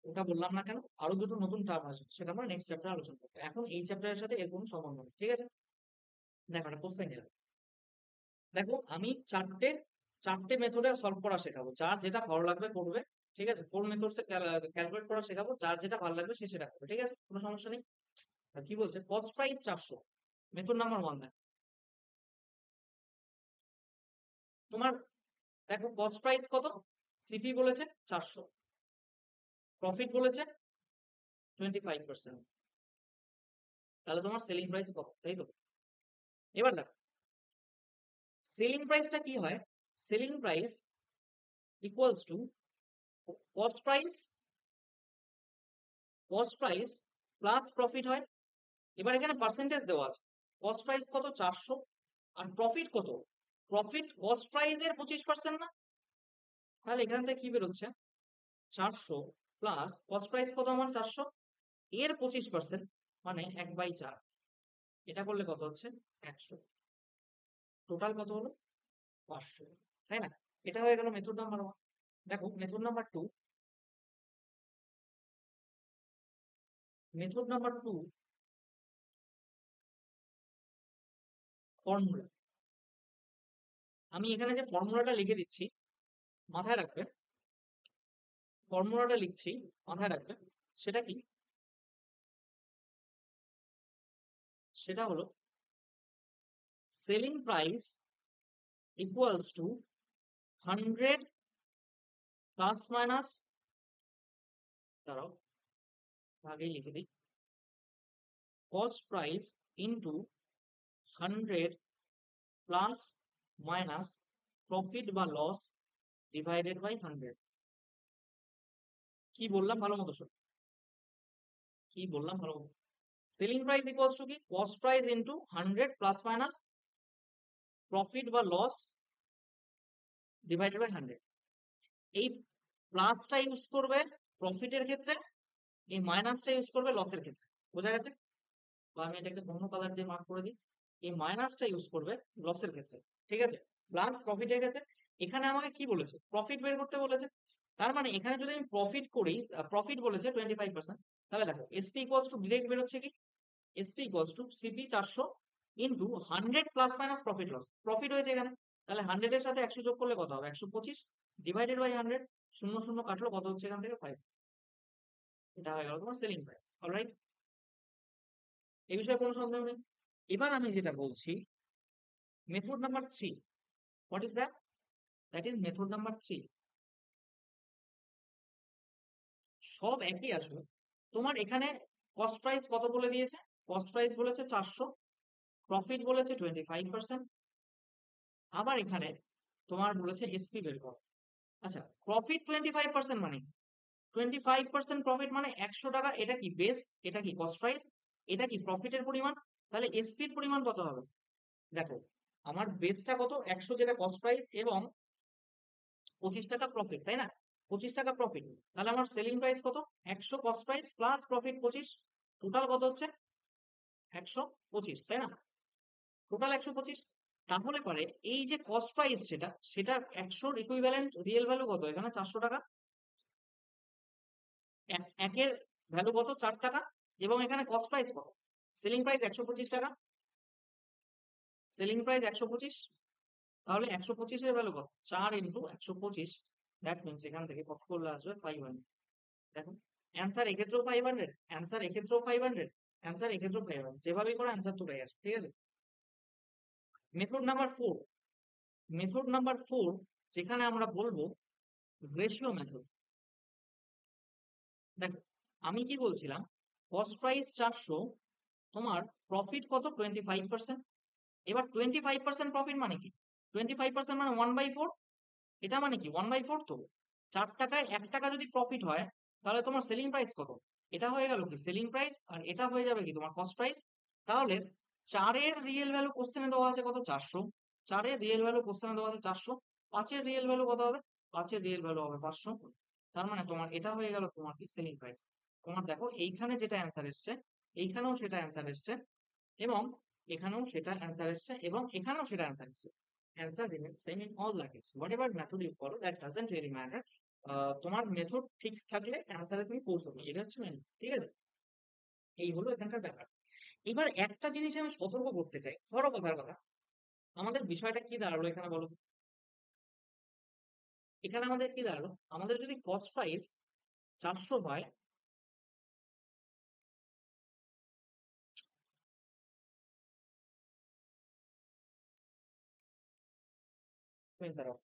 ওটা বললাম না কেন, আরো দুটো নতুন টার্ম আছে, সেটা আমরা নেক্সট চ্যাপ্টারে আলোচনা করবো। এখন এই চ্যাপ্টারের সাথে এর কোনো সম্বন্ধ নেই, ঠিক আছে? দেখো একটা কোশ্চেন নিলাম। দেখো আমি চারটে চারটে মেথডে সলভ করা শেখাবো, যার যেটা ভালো লাগবে করবে। ঠিক আছে, 4 মেথডস ক্যালকুলেট করা শেখাবো, যার যেটা ভালো লাগবে সে সেটা করবে, ঠিক আছে, কোনো সমস্যা নেই। আর কি বলছে? কস্ট প্রাইস 400, মেথড নাম্বার 1 দেখ। তোমার দেখো কস্ট প্রাইস কত? সিপি বলেছে 400, প্রফিট বলেছে 25%, তাহলে তোমার সেলিং প্রাইস কত, তাই তো? এবার দেখো সেলিং প্রাইসটা কি হয়। Selling price equals to cost price, plus profit হয়। এবার এখানে পার্সেন্টেজ দেওয়া আছে। কস্ট প্রাইস কত? 400। আর প্রফিট কত? প্রফিট কস্ট প্রাইসের 25% না? তাহলে এখান থেকে কি বেরোচ্ছে? 400 প্লাস কস্ট প্রাইস কত আমার? 400, এর 25%, মানে 1/4। এটা করলে কত হচ্ছে? 100। টোটাল কত হলো? 500, তাই না? এটা হয়ে গেল মেথড নাম্বার 1। দেখো মেথড নাম্বার 2 ফর্মুলা। আমি এখানে যে ফর্মুলাটা লিখে দিচ্ছি, মাথায় রাখবে, ফর্মুলাটা লিখছি, মাথায় রাখবে। সেটা কি? সেটা হলো selling price equals two 100 plus minus, দাঁড়াও আগেই লিখে দিই, cost price into 100 plus minus profit বা লস ডিভাইডেড বাই 100। কি বললাম ভালো মতো শোনো, কি বললাম ভালো মতো। সেলিং প্রাইস ইকুয়ালস টু কি? Cost price into 100 plus minus profit বা লস ডিভাইডেড বাই 100। এই প্লাসটা ইউজ করবে প্রফিটের ক্ষেত্রে, এই মাইনাসটা ইউজ করবে লসের ক্ষেত্রে। বোঝা গেছে? বা আমি এটাকে অন্য কালার দিয়ে মার্ক করে দিই। এই মাইনাসটা ইউজ করবে লসের ক্ষেত্রে, ঠিক আছে? প্লাস প্রফিটের ক্ষেত্রে। এখানে আমাকে কি বলেছে? প্রফিট বের করতে বলেছে। তার মানে এখানে যদি আমি প্রফিট করি, প্রফিট বলেছে 25%, তাহলে দেখো এসপি ইকুয়ালস টু ডিরেক্ট বেরোচ্ছে কি? SP equals to CP 400 into 100 plus minus profit loss. Profit হয়েছে এখানে, তাহলে 100 এর সাথে 100 যোগ করলে কত হবে? 125 ডিভাইডেড বাই 100, শূন্য শূন্য কাটলো, কত হচ্ছে এখান থেকে? 5। এটা হয়ে গেল তোমার সেলিং প্রাইস। অলরাইট, এই বিষয়ে কোনো সন্দেহ নেই। এবার আমি যেটা বলছি, method number 3, what is that? That is method number 3। সব একই আসবে। তোমার এখানে কস্ট প্রাইস কত বলে দিয়েছে? কস্ট প্রাইস বলেছে 400, প্রফিট বলেছে 25%, আবার এখানে তোমার বলেছে এসপি বের করো। আচ্ছা, প্রফিট 25% মানে 25% প্রফিট মানে 100 টাকা। এটা কি বেস, এটা কি কস্ট প্রাইস, এটা কি প্রফিটের পরিমাণ? তাহলে এসপির পরিমাণ কত হবে? দেখো, আমার বেসটা কত 100, যেটা কস্ট প্রাইস, এবং 25 টাকা প্রফিট, তাই না? 25 টাকা প্রফিট, তাহলে আমার সেলিং প্রাইস কত? 100 cost price plus profit 25, total কত হচ্ছে? 125, তাই না? টোটাল 125। তাহলে পরে এই যে কস্ট প্রাইস, সেটার 100-র ইকুইভ্যালেন্ট রিয়েল ভ্যালু কত? এখানে 400 টাকা। একের ভ্যালু কত? 4 টাকা। এবং এখানে কস্ট প্রাইস কত? সেলিং প্রাইস 125 টাকা। সেলিং প্রাইস 125, তাহলে 125-এর ভ্যালু কত? 4 × 125, দ্যাট মিনস এখান থেকে কত করলে আসবে? 500। দেখো, অ্যান্সার এক্ষেত্রেও 500, অ্যান্সার এক্ষেত্রেও 500, অ্যান্সার এক্ষেত্রেও 500, যেভাবেই করে অ্যান্সার তোলাই আসবে, ঠিক আছে? মেথড নাম্বার 4, মেথড নাম্বার 4, যেখানে আমরা বলবো রেশিও মেথড। দেখো, আমি কি বলছিলাম, কস্ট প্রাইস 400, তোমার প্রফিট কত? 25%। এবার 25% প্রফিট মানে কি? 25% মানে 1/4। এটা মানে কি 1/4? তো 4 টাকায় 1 টাকা যদি প্রফিট হয়, তাহলে তোমার সেলিং প্রাইস কত? এটা হয়ে গেল কি সেলিং প্রাইস, আর এটা হয়ে যাবে কি তোমার কস্ট প্রাইস। তাহলে 4-এর রিয়েল ভ্যালু কোশ্চেনে দেওয়া আছে কত? 400। 4-এর রিয়েল ভ্যালু কোশ্চেনে দেওয়া আছে 400। 5-এর রিয়েল ভ্যালু কত হবে? 5-এর রিয়েল ভ্যালু হবে 500। তার মানে তোমার এটা হয়ে গেল তোমার কি সেলিং প্রাইস। তোমার দেখো, এইখানে যেটা অ্যান্সার এসছে, এইখানেও সেটা অ্যান্সার এসছে, এবং এখানেও সেটা অ্যান্সার এসছে, এবং এখানেও সেটা অ্যান্সার এসছে। Answer remains same in all the case, whatever method you follow, that doesn't really matter. তোমার মেথড ঠিক থাকলে অ্যান্সারে তুমি পৌঁছাবে, এটা হচ্ছে মেন, ঠিক আছে? এই হলো এখানকার ব্যাপার। এবার একটা জিনিস আমি সতর্ক করতে চাই, ধরো কথার কথা, আমাদের বিষয়টা কি দাঁড়ালো এখানে বলো তো? এখানে আমাদের কি দাঁড়ালো? আমাদের যদি কস্ট প্রাইস 400 হয়, তুমি দাঁড়াও,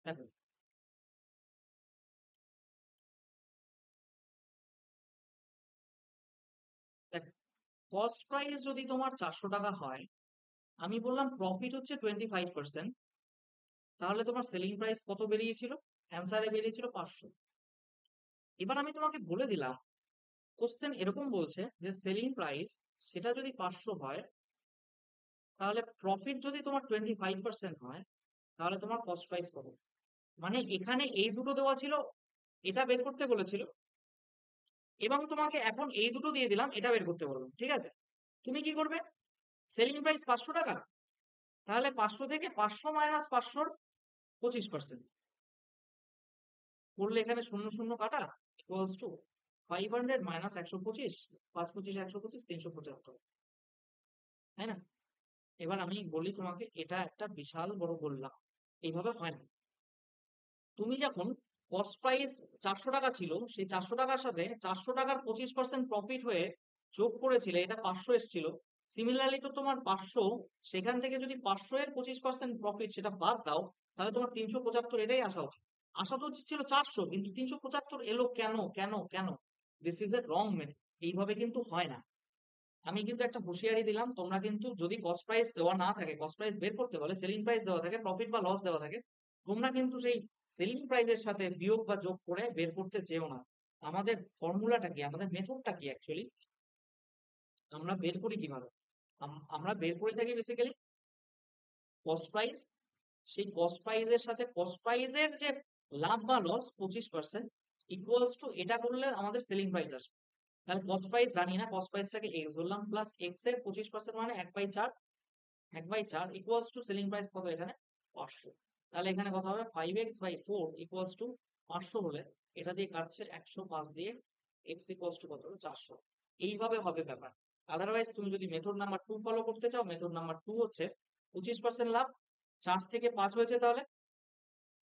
দেখো, দেখো, কস্ট প্রাইস যদি তোমার 400 টাকা হয়, আমি বললাম প্রফিট হচ্ছে 25%, তাহলে তোমার সেলিং প্রাইস কত বেরিয়েছিল? অ্যান্সারে বেরিয়েছিল 500। এবার আমি তোমাকে বলে দিলাম, কোশ্চেন এরকম বলছে যে সেলিং প্রাইস সেটা যদি 500 হয়, তাহলে প্রফিট যদি তোমার 25% হয়, তাহলে তোমার কস্ট প্রাইস কত? মানে এখানে এই দুটো দেওয়া ছিল, এটা বের করতে বলেছিল, এবং তোমাকে এখন এই দুটো দিয়ে দিলাম, এটা বের করতে বললাম, ঠিক আছে? তুমি কি করবে? সেলিং প্রাইস 500 টাকা, তাহলে 500 থেকে 500 মাইনাস 500-র 25% করলে, এখানে শূন্য শূন্য কাটা, ইকুয়ালস টু 500 মাইনাস 125, 5 × 25 125, 375, তাই না? এবার আমি বলি তোমাকে, এটা একটা বিশাল বড় বললাম, এইভাবে হয় না। তুমি যখন কস্ট প্রাইস 400 টাকা ছিল, সেই 400 টাকার সাথে 400 টাকার 25% প্রফিট হয়ে যোগ করেছিলে, এটা 500 এসেছিল। সিমিলারলি তো তোমার 500, সেখান থেকে যদি 500-এর 25% প্রফিট সেটা বাদ দাও, তাহলে তোমার 375, এটাই আসা উচিত। আশা তো উচিত ছিল 400, কিন্তু 375 এলো কেন? কেন? কেন? This is a wrong method. এইভাবে কিন্তু হয় না। আমি কিন্তু একটা হুঁশিয়ারি দিলাম, তোমরা কিন্তু যদি কস্ট প্রাইস দেওয়া না থাকে, কস্ট প্রাইস বের করতে বলে, সেলিং প্রাইস দেওয়া থাকে, প্রফিট বা লস দেওয়া থাকে, তোমরা কিন্তু সেই সেলিং প্রাইসের সাথে বিয়োগ বা যোগ করে বের করতে যেও না। আমাদের ফর্মুলাটা কি, আমাদের মেথডটা কি অ্যাকচুয়ালি, আমরা বের করি কিভাবে? আমরা বের করে থাকি বেসিক্যালি কস্ট প্রাইস, সেই কস্ট প্রাইসের সাথে কস্ট প্রাইসের যে লাভ বা লস 25% ইকুয়ালস টু, এটা করলে আমাদের সেলিং প্রাইস আসবে। তাহলে কস্ট প্রাইস জানি না, কস্ট প্রাইসটাকে এক্স বললাম, প্লাস এক্স এর 25% মানে 1/4, 1/4 ইকুয়ালস টু সেলিং প্রাইস কত এখানে? 500। তাহলে এখানে কত হবে? 5x/4 ইকুয়ালস টু 500 হলে, এটা দিয়ে কাটছে 105 দিয়ে, এক্স ইকুয়ালস টু কত হবে? 400। এইভাবে হবে ব্যাপার। আদারওয়াইজ তুমি যদি মেথড নাম্বার 2 ফলো করতে চাও, মেথড নাম্বার 2 হচ্ছে 25% লাভ, 4 থেকে 5 হয়েছে, তাহলে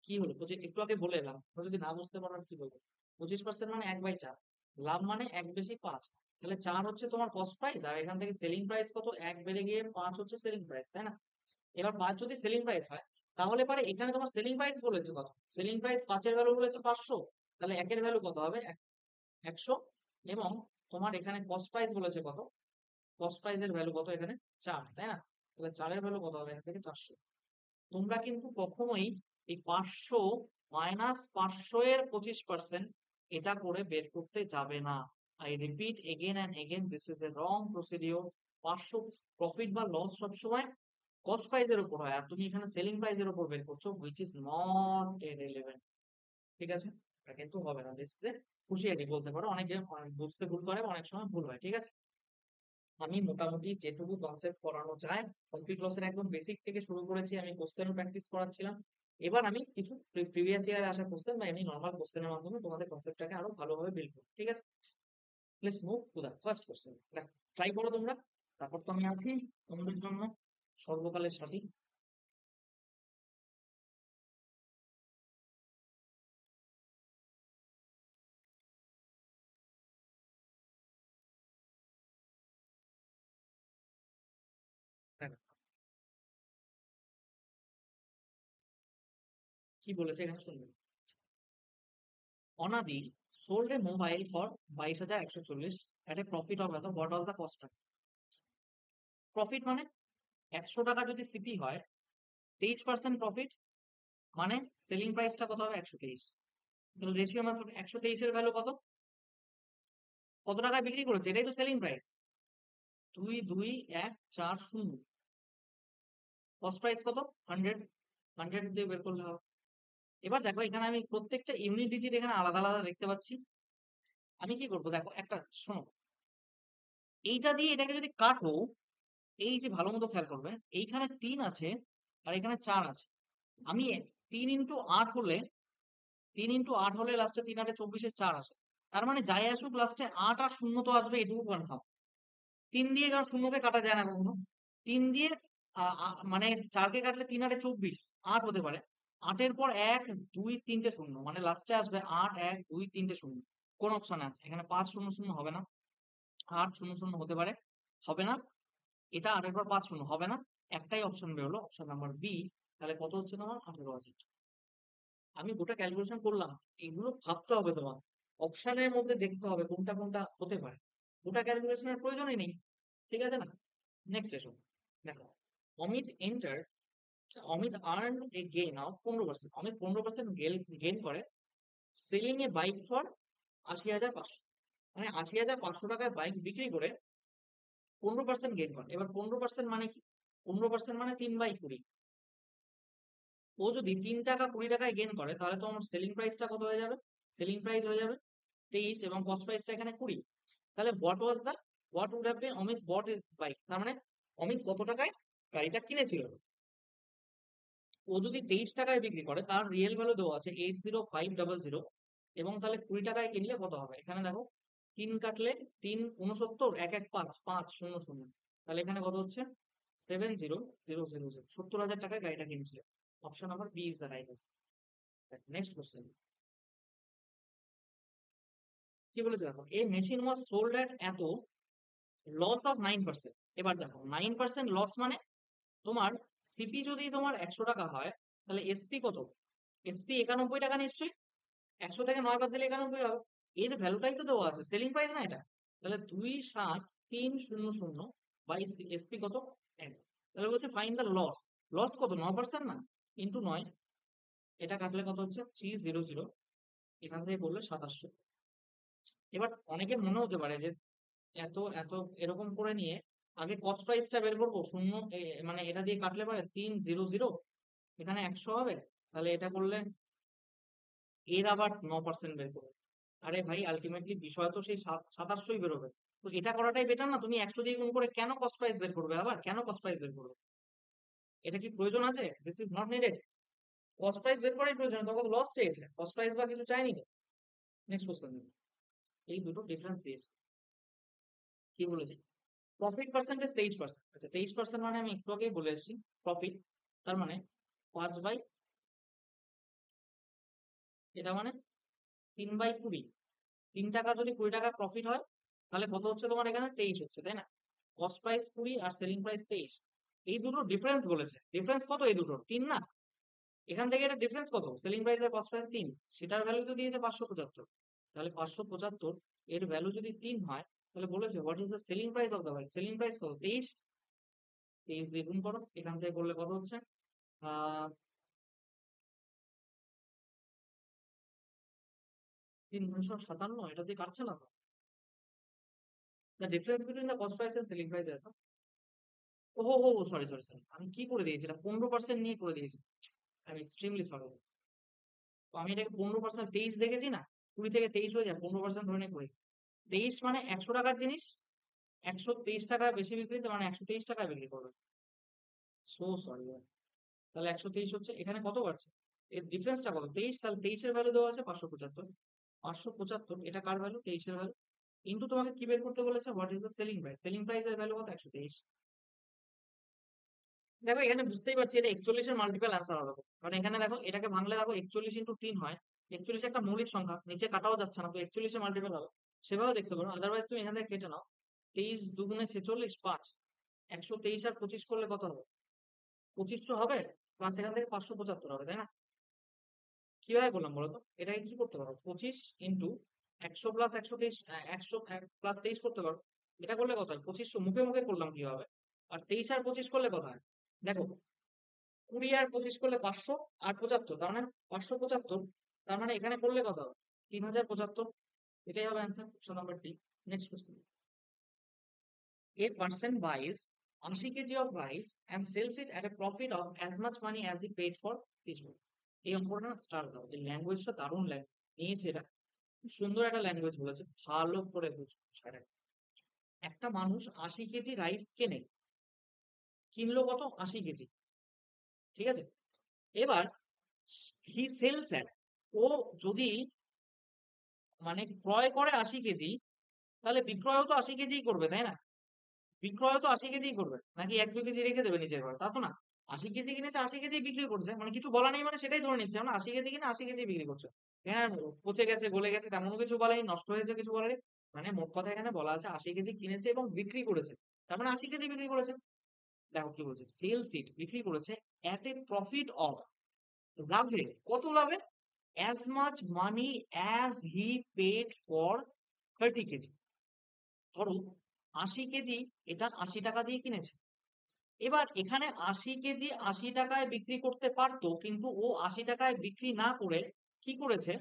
কি হলো? একটু আগে বলে এলাম, তোমরা যদি না বুঝতে পারো আর কি বলবো। 25% মানে 1/4, লাভ মানে 1 বেশি 5, তাহলে 4 হচ্ছে তোমার কস্ট প্রাইস, আর এখান থেকে সেলিং প্রাইস কত? 1 বেড়ে গিয়ে 5 হচ্ছে সেলিং প্রাইস, তাই না? এবার 5 যদি সেলিং প্রাইস হয়, তাহলে পরে এখানে তোমার সেলিং প্রাইস বলেছে কত? সেলিং প্রাইস 5-এর ভ্যালু বলেছে 500, তাহলে 1-এর ভ্যালু কত হবে? 100। এবং তোমার এখানে কস্ট প্রাইস বলেছে কত, কস্ট প্রাইসের ভ্যালু কত এখানে 4, তাই না? তাহলে 4 এর ভ্যালু কত হবে এখান থেকে 400। তোমরা কিন্তু কখনোই এই 500 মাইনাস 500 এর 25% এটা করে বের করতে যাবে না। I repeat again and again, this is a wrong procedure. 500 profit বা লস সবসময় কস্ট প্রাইসের উপর হয়, আর তুমি এখানে সেলিং প্রাইসের উপর বের করছো, হুইচ ইজ নট রেলেভেন্ট। ঠিক আছে, এটা কিন্তু হবে না। দিস ইজ এ হুঁশিয়ারি বলতে পারো, অনেকে বুঝতে ভুল করে, অনেক সময় ভুল হয়। ঠিক আছে, আমি মোটামুটি যেটুকু কনসেপ্ট করানো যায় প্রফিট লসের একদম বেসিক থেকে শুরু করেছি, আমি কোশ্চেনও প্র্যাকটিস করাচ্ছিলাম। এবার আমি কিছু প্রিভিয়াস ইয়ারে আসা কোশ্চেন বা এমনি নর্মাল কোশ্চেনের মাধ্যমে তোমাদের কনসেপ্টটাকে আরো ভালোভাবে বিল্ড করবো। ঠিক আছে, let's move to the first question. দেখো, ট্রাই করো তোমরা, তারপর তো আমি আছি তোমাদের জন্য সর্বকালের সাথী। দেখো কি বলেছে এখানে, শুনবে। অনাদি sold a mobile for 22,140 at a profit of এত, what was the cost price? Profit মানে 100 টাকা যদি সিপি হয়, 23% প্রফিট, মানে সেলিং প্রাইসটা কত হবে 123। তাহলে রেশিও মেথড 123 এর ভ্যালু কত, কত টাকায় বিক্রি করেছে, এটাই তো সেলিং প্রাইস। 22140, কস্ট প্রাইস কত 100, 100 দিয়ে বের করলে হবে। এবার দেখো এখানে আমি প্রত্যেকটা ইউনিট ডিজিট এখানে আলাদা আলাদা দেখতে পাচ্ছি। আমি কি করবো দেখো, একটা শোনো, এইটা দিয়ে এটাকে যদি কাটো, এই যে ভালো মতো খেয়াল করবে, এইখানে 3 আছে আর এখানে 4 আছে। আমি 3 × 8 হলে, 3 × 8 হলে লাস্টে 3 × 8 = 24 এর 4 আসে। তার মানে যাই আসুক লাস্টে 8 আর 0 তো আসবে, এটুকু কনফার্ম। 3 দিয়ে, কারণ শূন্যকে কাটা যায় না কখনো। 3 দিয়ে মানে 4কে কাটলে 3 × 8 = 24, 8 হতে পারে। 8-এর পর 1 2 3টে শূন্য, মানে লাস্টে আসবে 8 1 2 3টে শূন্য। কোন অপশনে আছে এখানে 5 0 0 হবে না, 8 0 0 হতে পারে, হবে না। এটা 8-এর পর 5 0 হবে না। একটাই অপশন বেরোলো, অপশন নাম্বার বি। তাহলে কত হচ্ছে তোমার 18,000। আমি গোটা ক্যালকুলেশন করলাম, এগুলো ভাবতে হবে তোমার, অপশনের মধ্যে দেখতে হবে কোনটা কোনটা হতে পারে। গোটা ক্যালকুলেশনের প্রয়োজনই নেই। ঠিক আছে না? নেক্সট এসো, দেখো, Amit enter, Amit earn A gain of 15%, Amit 15% gain করে সেলিং এ বাইক ফর 80,500, মানে 80,500 টাকায় বাইক বিক্রি করে 15% গেইন করে। এবার 15% মানে কি, 15% মানে 3/20। ও যদি 3 টাকা 20 টাকায় গেইন করে, তাহলে তো আমার সেলিং প্রাইসটা কত হয়ে যাবে, সেলিং প্রাইস হয়ে যাবে 23 এবং কস্ট প্রাইসটা এখানে 20। তাহলে what would have been Amit bought is bike, তার মানে অমিত কত টাকায় গাড়িটা কিনেছিল। ও যদি 23 টাকায় বিক্রি করে, তার রিয়েল ভ্যালু দেওয়া আছে 80500, এবং তাহলে 20 টাকায় কিনলে কত হবে, এখানে দেখো 3 কাটলে 3 69, 1 1 5 5 0 0, তাহলে এখানে কত হচ্ছে 70,000, 70,000 টাকায় গাড়িটা কিনেছিল। Option number B is the right answer. Next question কি বলেছে দেখো, এই মেশিন ওয়াজ সোল্ড এট এত, লস অফ 9%। এবার দেখো 9% লস মানে, তোমার সিপি যদি তোমার 100 টাকা হয়, তাহলে এসপি কত, এসপি 91 টাকা নিশ্চয়ই। 100 থেকে 9 বাদ দিলে 91 হবে। এর ভ্যালুটাই তো দেওয়া আছে, সেলিং প্রাইস না এটা। তাহলে 27300 বাই এসপি কত 1, তাহলে বলছে ফাইন্ড দ্য লস। লস কত 9% না, ইন্টু 9, এটা কাটলে কত হচ্ছে 300, এখান থেকে করলে 2700। এবার অনেকের মনে হতে পারে যে এত এত এরকম করে নিয়ে আগে কস্ট প্রাইসটা বের করবো, শূন্য মানে এটা দিয়ে কাটলে পারে 300, এখানে 100 হবে, তাহলে এটা করলে এর আবার 9% বের করবে। আরে ভাই, আলটিমেটলি বিষয় তো সেই 2700ই বেরোবে। তো এটা করাটাই বেটার না, তুমি 100 দিয়ে গুণ করে কেন কস্ট প্রাইস বের করবে, আবার কেন কস্ট প্রাইস বের করবে, এটা কি প্রয়োজন আছে? This is not needed. Cost price বের করাই প্রয়োজন, তখন লস চেয়েছে, কস্ট প্রাইস বা কিছু চাইনি। নেক্সট কোশ্চেন, এই দুটো ডিফারেন্স দিয়েছে। কি বলেছে, প্রফিট পার্সেন্টেজ 23%। আচ্ছা 23% মানে আমি একটু আগেই বলে এসেছি প্রফিট, তার মানে 5/, এটা মানে 3/20। 3 টাকা যদি 20 টাকা প্রফিট হয়, তাহলে কত হচ্ছে তোমার এখানে 23 হচ্ছে, তাই না? কস্ট প্রাইস 20 আর সেলিং প্রাইস 23, এই দুটো ডিফারেন্স বলেছে। ডিফারেন্স কত এই দুটোর, 3 না? এখান থেকে এটা ডিফারেন্স কত, সেলিং প্রাইস আর কস্ট প্রাইস 3, সেটার ভ্যালু তো দিয়েছে 575। তাহলে 575 এর ভ্যালু যদি 3 হয়, তাহলে বলেছে what is the selling price of the bike. Selling price কত? 23। 23 দিয়ে গুণ করো, এখান থেকে করলে কত হচ্ছে? আহ 357, এটা দিয়ে কাটছে না তো। The difference between the cost price and selling price এত। ও হো হো, সরি সরি সরি, আমি কি করে দিয়েছি, এটা 15% নিয়ে করে দিয়েছি। I am extremely sorry. তো আমি এটাকে 15%, 23 দেখেছি না, 20 থেকে 23 হয়ে যায়, 15% ধরে নিয়ে করি। 23 মানে 100 টাকার জিনিস 123 টাকা বেশি বিক্রিতে, মানে 123 টাকায় বিক্রি করবে। So sorry. তাহলে 123 হচ্ছে, এখানে কত বাড়ছে? এর ডিফারেন্সটা কত? 23। তাহলে 23-এর ভ্যালু দেওয়া আছে 575। 575 এটা কার ভ্যালু? 23-এর ভ্যালু। কিন্তু তোমাকে কি বের করতে বলেছে? What is the selling price. Selling price এর ভ্যালু কত? 123। দেখো এখানে বুঝতেই পারছি এটা 41-এর মাল্টিপল আনসার হবে। কারণ এখানে দেখো, এটাকে ভাঙলে দেখো 41 × 3 হয়। 41 একটা মৌলিক সংখ্যা, নিচে কাটাও যাচ্ছে না, তো 41-এর মাল্টিপল হবে। সেভাবে দেখতে পারো, আদারওয়াইজ তুমি এখান থেকে কেটে নাও। 23 দুগুণে 46, 5। 123 আর 25 করলে কত হবে? 2500 হবে, প্লাস এখান থেকে 575 হবে, তাই না? কিভাবে করলাম বলতো? এটাকে কি করতে পারো, 25 × 100 প্লাস 123, 100 প্লাস 23 করতে পারো। এটা করলে কত হয়? 2500 মুখে মুখে করলাম কিভাবে। আর 23 আর 25 করলে কত হয়? দেখো, 20 আর 25 করলে 500 আর 75, তার মানে 575। তার মানে এখানে করলে কত হবে? 3075। এটাই হবে answer, option number D. Next question. A person buys 80 kg of rice and sells it at a profit of as much money as he paid for this book. এই অঙ্কটা না স্টার দাও, এই ল্যাঙ্গুয়েজটা দারুণ ল্যাঙ্গুয়েজ নিয়েছে এটা। খুব সুন্দর একটা ল্যাঙ্গুয়েজ বলেছে, ভালো করে বুঝো বিষয়টা। একটা মানুষ 80 কেজি রাইস কেনে, কিনলো কত? 80 কেজি, ঠিক আছে। এবার হি সেলস এট, ও যদি মানে ক্রয় করে 80 কেজি, তাহলে বিক্রয়ও তো 80 কেজি করবে, তাই না? বিক্রয় তো 80 কেজি করবে, নাকি 1-2 কেজি রেখে দেবে নিজের ঘরে? তা তো না। 80 কেজি কিনেছে, 80 কেজি বিক্রি করছে, মানে কিছু বলা নেই, মানে সেটাই ধরে নিচ্ছে আমরা 80 কেজি কিনে 80 কেজি বিক্রি করছে। হ্যাঁ, পচে গেছে গলে গেছে তেমন কিছু বলেনি, নষ্ট হয়েছে কিছু বলেনি। মানে মোট কথা এখানে বলা আছে 80 কেজি কিনেছে এবং বিক্রি করেছে, তার মানে 80 কেজি বিক্রি করেছে। দেখো কি বলছে, সেল সিট বিক্রি করেছে এট এ প্রফিট অফ, লাভে, কত লাভে? As much money as he paid for 30 kg. ধরো 80 কেজি, এটা 80 টাকা দিয়ে কিনেছে। এবার এখানে 80 কেজি 80 টাকায় বিক্রি করতে পারতো, কিন্তু ও 80 টাকায় বিক্রি না করে কি করেছে,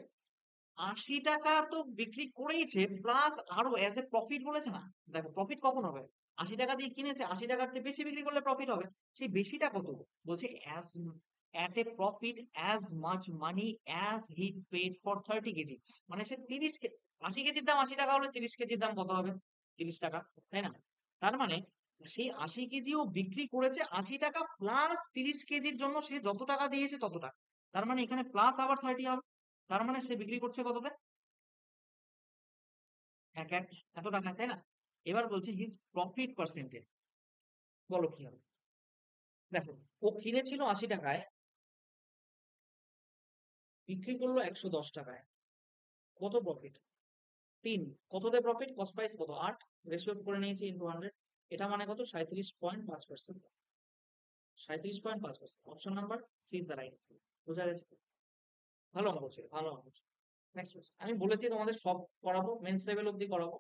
80 টাকা তো বিক্রি করেইছে, প্লাস আরো অ্যাজ এ প্রফিট বলেছে না। দেখো প্রফিট কখন হবে? 80 টাকা দিয়ে কিনেছে, 80 টাকার চেয়ে বেশি বিক্রি করলে প্রফিট হবে। সেই বেশিটা কত? বলছে as at a profit as much money as he paid for 30 kg. মানে সে 80 কেজির দাম 80 টাকা হলে 30 কেজির দাম কত হবে? 30 টাকা, তাই না? তার মানে সেই 80 কেজিও বিক্রি করেছে 80 টাকা, প্লাস 30 কেজির জন্য সে যত টাকা দিয়েছে তত টাকা। তার মানে এখানে প্লাস আবার 30 হবে। তার মানে সে বিক্রি করছে কততে? এক এক এত টাকা, তাই না? এবার বলছে হিজ প্রফিট পার্সেন্টেজ, বলো কি হবে? দেখো, ও কিনেছিল 80 টাকায়, বিক্রি করলো 110 টাকায়, কত প্রফিট? 3। কততে প্রফিট? কস্ট প্রাইস কত? 8, রেশিও করে নিয়েছি ইন্টু 100। এটা মানে কত? 37.5%। 37.5%। Option number C is the right answer. বোঝা গেছে? ভালো অঙ্ক করছে, ভালো অঙ্ক করছে। নেক্সট, আমি বলেছি তোমাদের সব করাবো, মেন্স লেভেল অব্দি করাবো।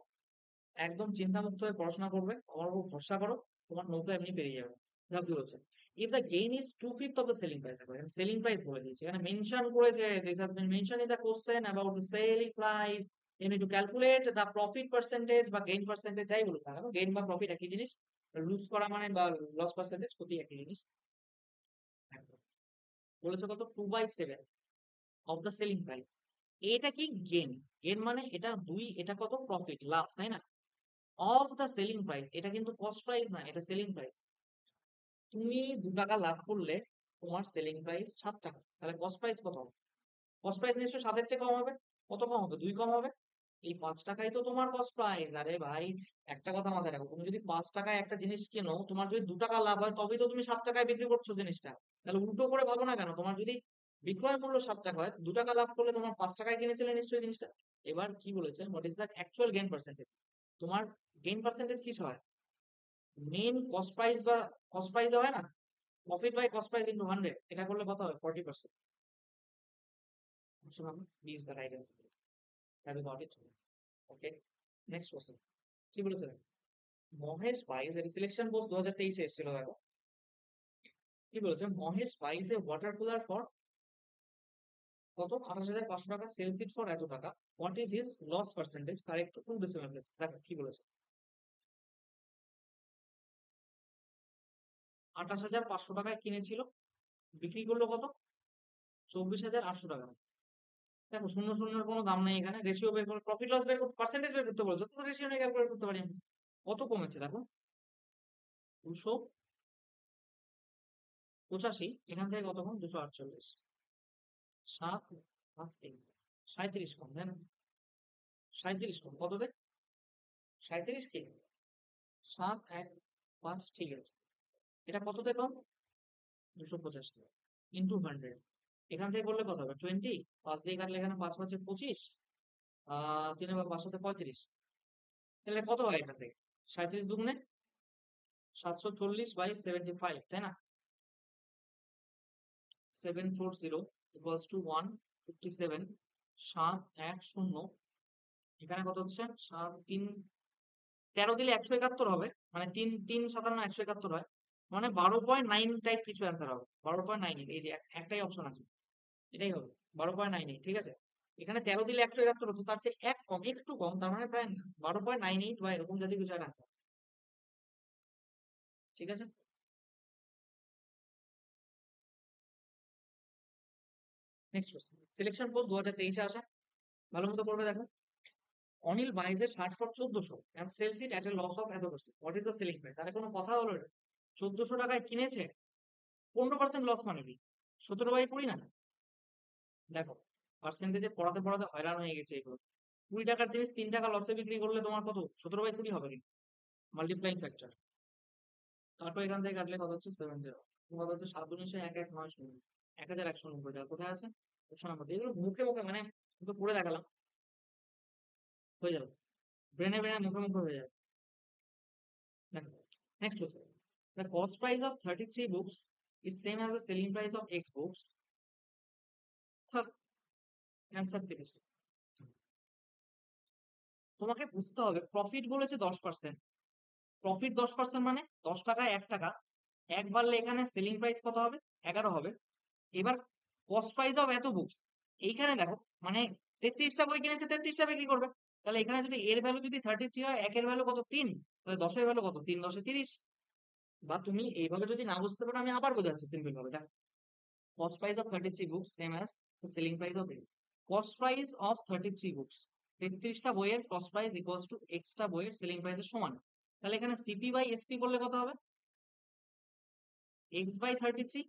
একদম চিন্তামুক্ত হয়ে পড়াশোনা করবে, আমার উপর ভরসা করো, তোমার নৌকা এমনি পেরিয়ে যাবে। যা কি বলছে, if the gain is 2/5 of the selling price. দেখো এখানে সেলিং প্রাইস বলে দিয়েছে, এখানে মেনশন করেছে, this has been mention in the question about the selling price, you need to calculate the profit percentage বা গেইন পার্সেন্টেজ, যাই বলুক না কেন, গেইন বা প্রফিট একই জিনিস, লুজ করা মানে বা লস পার্সেন্টেজ ক্ষতি একই জিনিস। বলেছে কত? 2/7 অফ দ্য সেলিং প্রাইস। এটা কি? গেন। গেন মানে এটা 2, এটা কত? প্রফিট, লাভ, তাই না? অফ দ্য সেলিং প্রাইস, এটা কিন্তু কস্ট প্রাইস না, এটা সেলিং প্রাইস। তুমি 2 টাকা লাভ করলে তোমার সেলিং প্রাইস 7 টাকা, তাহলে কস্ট প্রাইস কত হবে? কস্ট প্রাইস নিশ্চয়ই 7-এর চেয়ে কম হবে। কত কম হবে? 2 কম হবে। এই 5 টাকাই তো তোমার কস্ট প্রাইস। আরে ভাই, একটা কথা মাথায় রাখো, তুমি যদি 5 টাকায় একটা জিনিস কেনো, তোমার যদি 2 টাকা লাভ হয়, তবেই তো তুমি 7 টাকায় বিক্রি করছো জিনিসটা। তাহলে উল্টো করে ভাবো না কেন, তোমার যদি বিক্রয় মূল্য 7 টাকা হয়, 2 টাকা লাভ করলে তোমার 5 টাকায় কিনেছিলে নিশ্চয়ই জিনিসটা। এবার কি বলেছে, what is the actual gain percentage. তোমার গেইন পার্সেন্টেজ কি হয়? মেন কস্ট প্রাইস বা কস্ট প্রাইস হয় না, profit by cost price into 100, এটা করলে কত হয়? 40%। Option number B is the right answer. Have you got it? Okay, next question কি বলেছে দেখো। মহেশ বাইস, এটা সিলেকশন পোস্ট 2023 এসেছিল দেখো। কি বলেছে, Mahesh buys a water cooler for কত, 28,500 টাকা, সেলস ইট ফর এত টাকা, what is his loss percentage, correct to decimal place. দেখো কি বলেছে, 28,500 টাকায় কিনেছিল, বিক্রি করলো কত, 24,800 টাকা। দেখো শূন্য শূন্যের কোনো দাম নেই এখানে, রেশিও বের করে প্রফিট লস বের করতে, পার্সেন্টেজ বের করতে বলছো, তো রেশিও নিয়ে ক্যালকুলেট করতে পারি আমি। কত কমেছে দেখো, 285, এখান থেকে কত কম, 248, 7, 5, 3, 37 কম, তাই না? 37 কম কত দেখ, 37 কে 7, 1, 5, ঠিক আছে। এটা কততে কম, 285 ইন্টু 100, এখান থেকে করলে কত হবে, 20, 5 দিয়ে কাটলে এখানে 5, 5, 25, 3 বা 5 সাথে 35, তাহলে কত হয় এখান থেকে, 37 দুগুণে 740/75, তাই না? 740 ইকুয়ালস টু 157, 710, এখানে কত হচ্ছে, 7, 3, 13 দিলে 171 হবে, মানে 3, 3, 57, 171 হয়, মানে 12.9 টাইপ কিছু অ্যান্সার হবে, 12.98, এই যে একটাই অপশন আছে, এটাই হবে 12.98, ঠিক আছে। এখানে 13 দিলে 171 হতো, তার চেয়ে এক কম, একটু কম, তার মানে প্রায় 12.98 বা এরকম জাতীয় কিছু একটা আনসার, ঠিক আছে। নেক্সট কোশ্চেন, সিলেকশন পোস্ট 2023 আসা, ভালো মতো করবে দেখো। Anil buys a shirt for 1400 and sells it at a loss of এত percent, what is the selling price? আরে কোনো কথা হলো এটা, 1400 টাকায় কিনেছে, 15% লস মানে কি, 17/20 না। দেখো পার্সেন্টেজে পড়াতে পড়াতে হয়রান হয়ে গেছে এগুলো। 20 টাকার জিনিস 3 টাকা লসে বিক্রি করলে তোমার কত, 17/20 হবে কিন্তু, মাল্টিপ্লাইং ফ্যাক্টর। তারপর এখান থেকে কাটলে কত হচ্ছে, 70, কত হচ্ছে, 7, 19, 1, 1, 9, 0, 1190 টাকা কোথায় আছে, অপশন নাম্বার। এগুলো মুখে মুখে মানে তো পড়ে দেখালাম, হয়ে যাবে, ব্রেনে ব্রেনে মুখে মুখে হয়ে যাবে। দেখো নেক্সট হচ্ছে, the cost price of 33 books is same as the selling price of X books. Answer 30। তোমাকে বুঝতে হবে, প্রফিট বলেছে 10%, প্রফিট 10% মানে 10 টাকায় 1 টাকা, এক বাড়লে এখানে সেলিং প্রাইস কত হবে, 11 হবে। এবার কস্ট প্রাইস অফ এত বুকস, এইখানে দেখো মানে 33টা বই কিনেছে, 33টা বিক্রি করবে, তাহলে এখানে যদি এর ভ্যালু যদি 33 হয়, একের ভ্যালু কত, 3, তাহলে 10-এর ভ্যালু কত, 3, 10, 30। বা তুমি এইভাবে যদি না বুঝতে পারো, আমি আবার বোঝাচ্ছি সিম্পল ভাবে, দেখো cost price of 33 books same as the selling price of it. Cost price of 33 books, 33টা বইয়ের cost price equals two extra বইয়ের সেলিং প্রাইসের সমান। তাহলে এখানে সিপি বাই এসপি করলে কত হবে, x/33।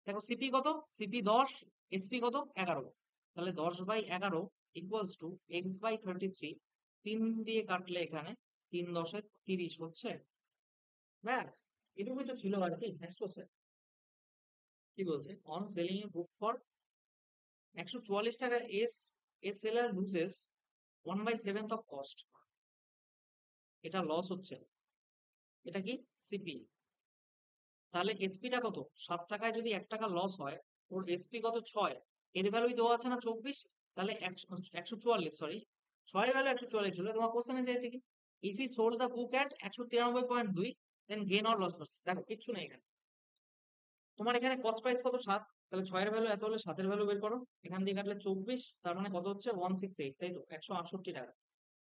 দেখো সিপি কত, সিপি 10, এসপি কত 11, তাহলে 10/11 ইকুয়ালস টু x/33, 3 দিয়ে কাটলে এখানে 3, 10, 30 হচ্ছে, ব্যাস এটুকুই তো ছিল আর কি। নেক্সট কোশ্চেন কি বলছে, on selling A book for 144 টাকা, এ সেলার লুজেস 1/7 অফ কস্ট, এটা লস হচ্ছে, এটা কি সিপি। তাহলে এসপিটা কত, 7 টাকায় যদি 1 টাকা লস হয়, ওর এসপি কত, 6, এর ভ্যালুই দেওয়া আছে না 24, তাহলে 144, সরি 6 এর ভ্যালু 144 হলে তোমার কোশ্চেনে চাইছে কি, if he sold the book at 193.2 then gain or loss percent. দেখো কিচ্ছু নেই এখানে, তোমার এখানে কস্ট প্রাইস কত, 7, তাহলে 6 এর ভ্যালু এত হলে 7 এর ভ্যালু বের করো, এখান দিয়ে কাটলে 24, তার মানে কত হচ্ছে, 168, তাই তো, 168 টাকা।